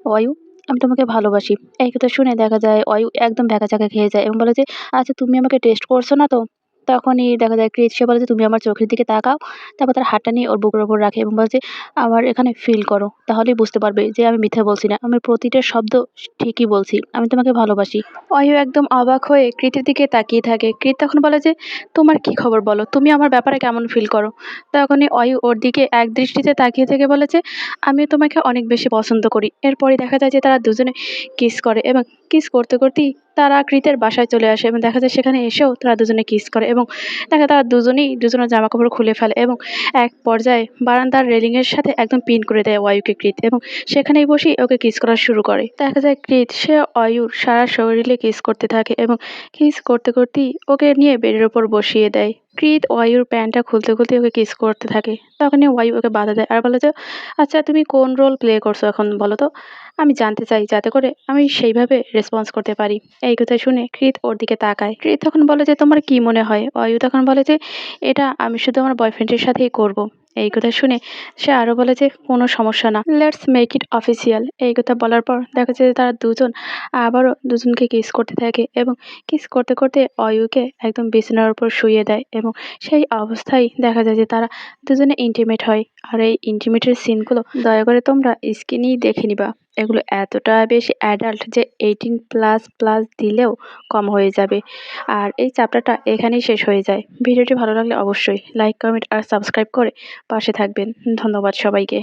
"অয়ু, আমি তোমাকে ভালোবাসি।" এই কথা শুনে দেখা যায় অয়ু একদম ভ্যাকাচ্যাকা খেয়ে যায় এবং বলে যে, "আচ্ছা, তুমি আমাকে টেস্ট করছো না তো?" তখনই দেখা যায় কৃত সে বলে যে, "তুমি আমার চোখের দিকে তাকাও।" তারপর তার হাতটা নিয়ে ওর বুকের উপর রাখে এবং বলে যে, "আমার এখানে ফিল করো। তাহলেই বুঝতে পারবে যে আমি মিথ্যা বলছি না। আমি প্রতিটা শব্দ ঠিকই বলছি। আমি তোমাকে ভালোবাসি।" অয়ু একদম অবাক হয়ে কৃতের দিকে তাকিয়ে থাকে। কৃত তখন বলে যে, "তোমার কি খবর বলো? তুমি আমার ব্যাপারে কেমন ফিল করো?" তখনই অয়ু ওর দিকে এক দৃষ্টিতে তাকিয়ে থেকে বলে যে, "আমিও তোমাকে অনেক বেশি পছন্দ করি।" এরপরে দেখা যায় যে তারা দুজনে কিস করে এবং কিস করতে করতেই তারা কৃতের বাসায় চলে আসে এবং দেখা যায় সেখানে এসেও তারা দুজনে কিস করে এবং তারা দুজনেই দুজনের জামাকাপড় খুলে ফেলে এবং এক পর্যায়ে বারান্দার রেলিংয়ের সাথে একদম পিন করে দেয় অয়ুকে কৃত এবং সেখানেই বসেই ওকে কিস করা শুরু করে। দেখা যায় কৃত সে অয়ুর সারা শরীরে কিস করতে থাকে এবং কিস করতে করতেই ওকে নিয়ে বেডের ওপর বসিয়ে দেয়। কৃত অয়ুর প্যান্টটা খুলতে খুলতে ওকে কিস করতে থাকে। তখনই অয়ু ওকে বাধা দেয় আর বলে যে, "আচ্ছা, তুমি কোন রোল প্লে করছো এখন বলো তো? আমি জানতে চাই যাতে করে আমি সেইভাবে রেসপন্স করতে পারি।" এই কথা শুনে কৃত ওর দিকে তাকায়। কৃত তখন বলে যে, "তোমার কি মনে হয়?" অয়ু তখন বলে যে, "এটা আমি শুধু আমার বয়ফ্রেন্ডের সাথেই করব।" এই কথা শুনে সে আরো বলে যে, "কোনো সমস্যা না। Let's make it official." এই কথা বলার পর দেখা যায় যে তারা দুজন আবারও দুজনকে কিস করতে থাকে এবং কিস করতে করতে অয়ুকে একদম বিছানার উপর শুইয়ে দেয় এবং সেই অবস্থায় দেখা যায় যে তারা দুজনে ইন্টিমেট হয়। আর এই ইন্টিমেটের সিনগুলো দয়া করে তোমরা স্ক্রিনেই দেখে নিবা। এগুলো এতটা বেশি অ্যাডাল্ট যে 18++ দিলেও কম হয়ে যাবে। আর এই চ্যাপ্টারটা এখানেই শেষ হয়ে যায়। ভিডিওটি ভালো লাগলে অবশ্যই লাইক, কমেন্ট আর সাবস্ক্রাইব করে পাশে থাকবেন। ধন্যবাদ সবাইকে।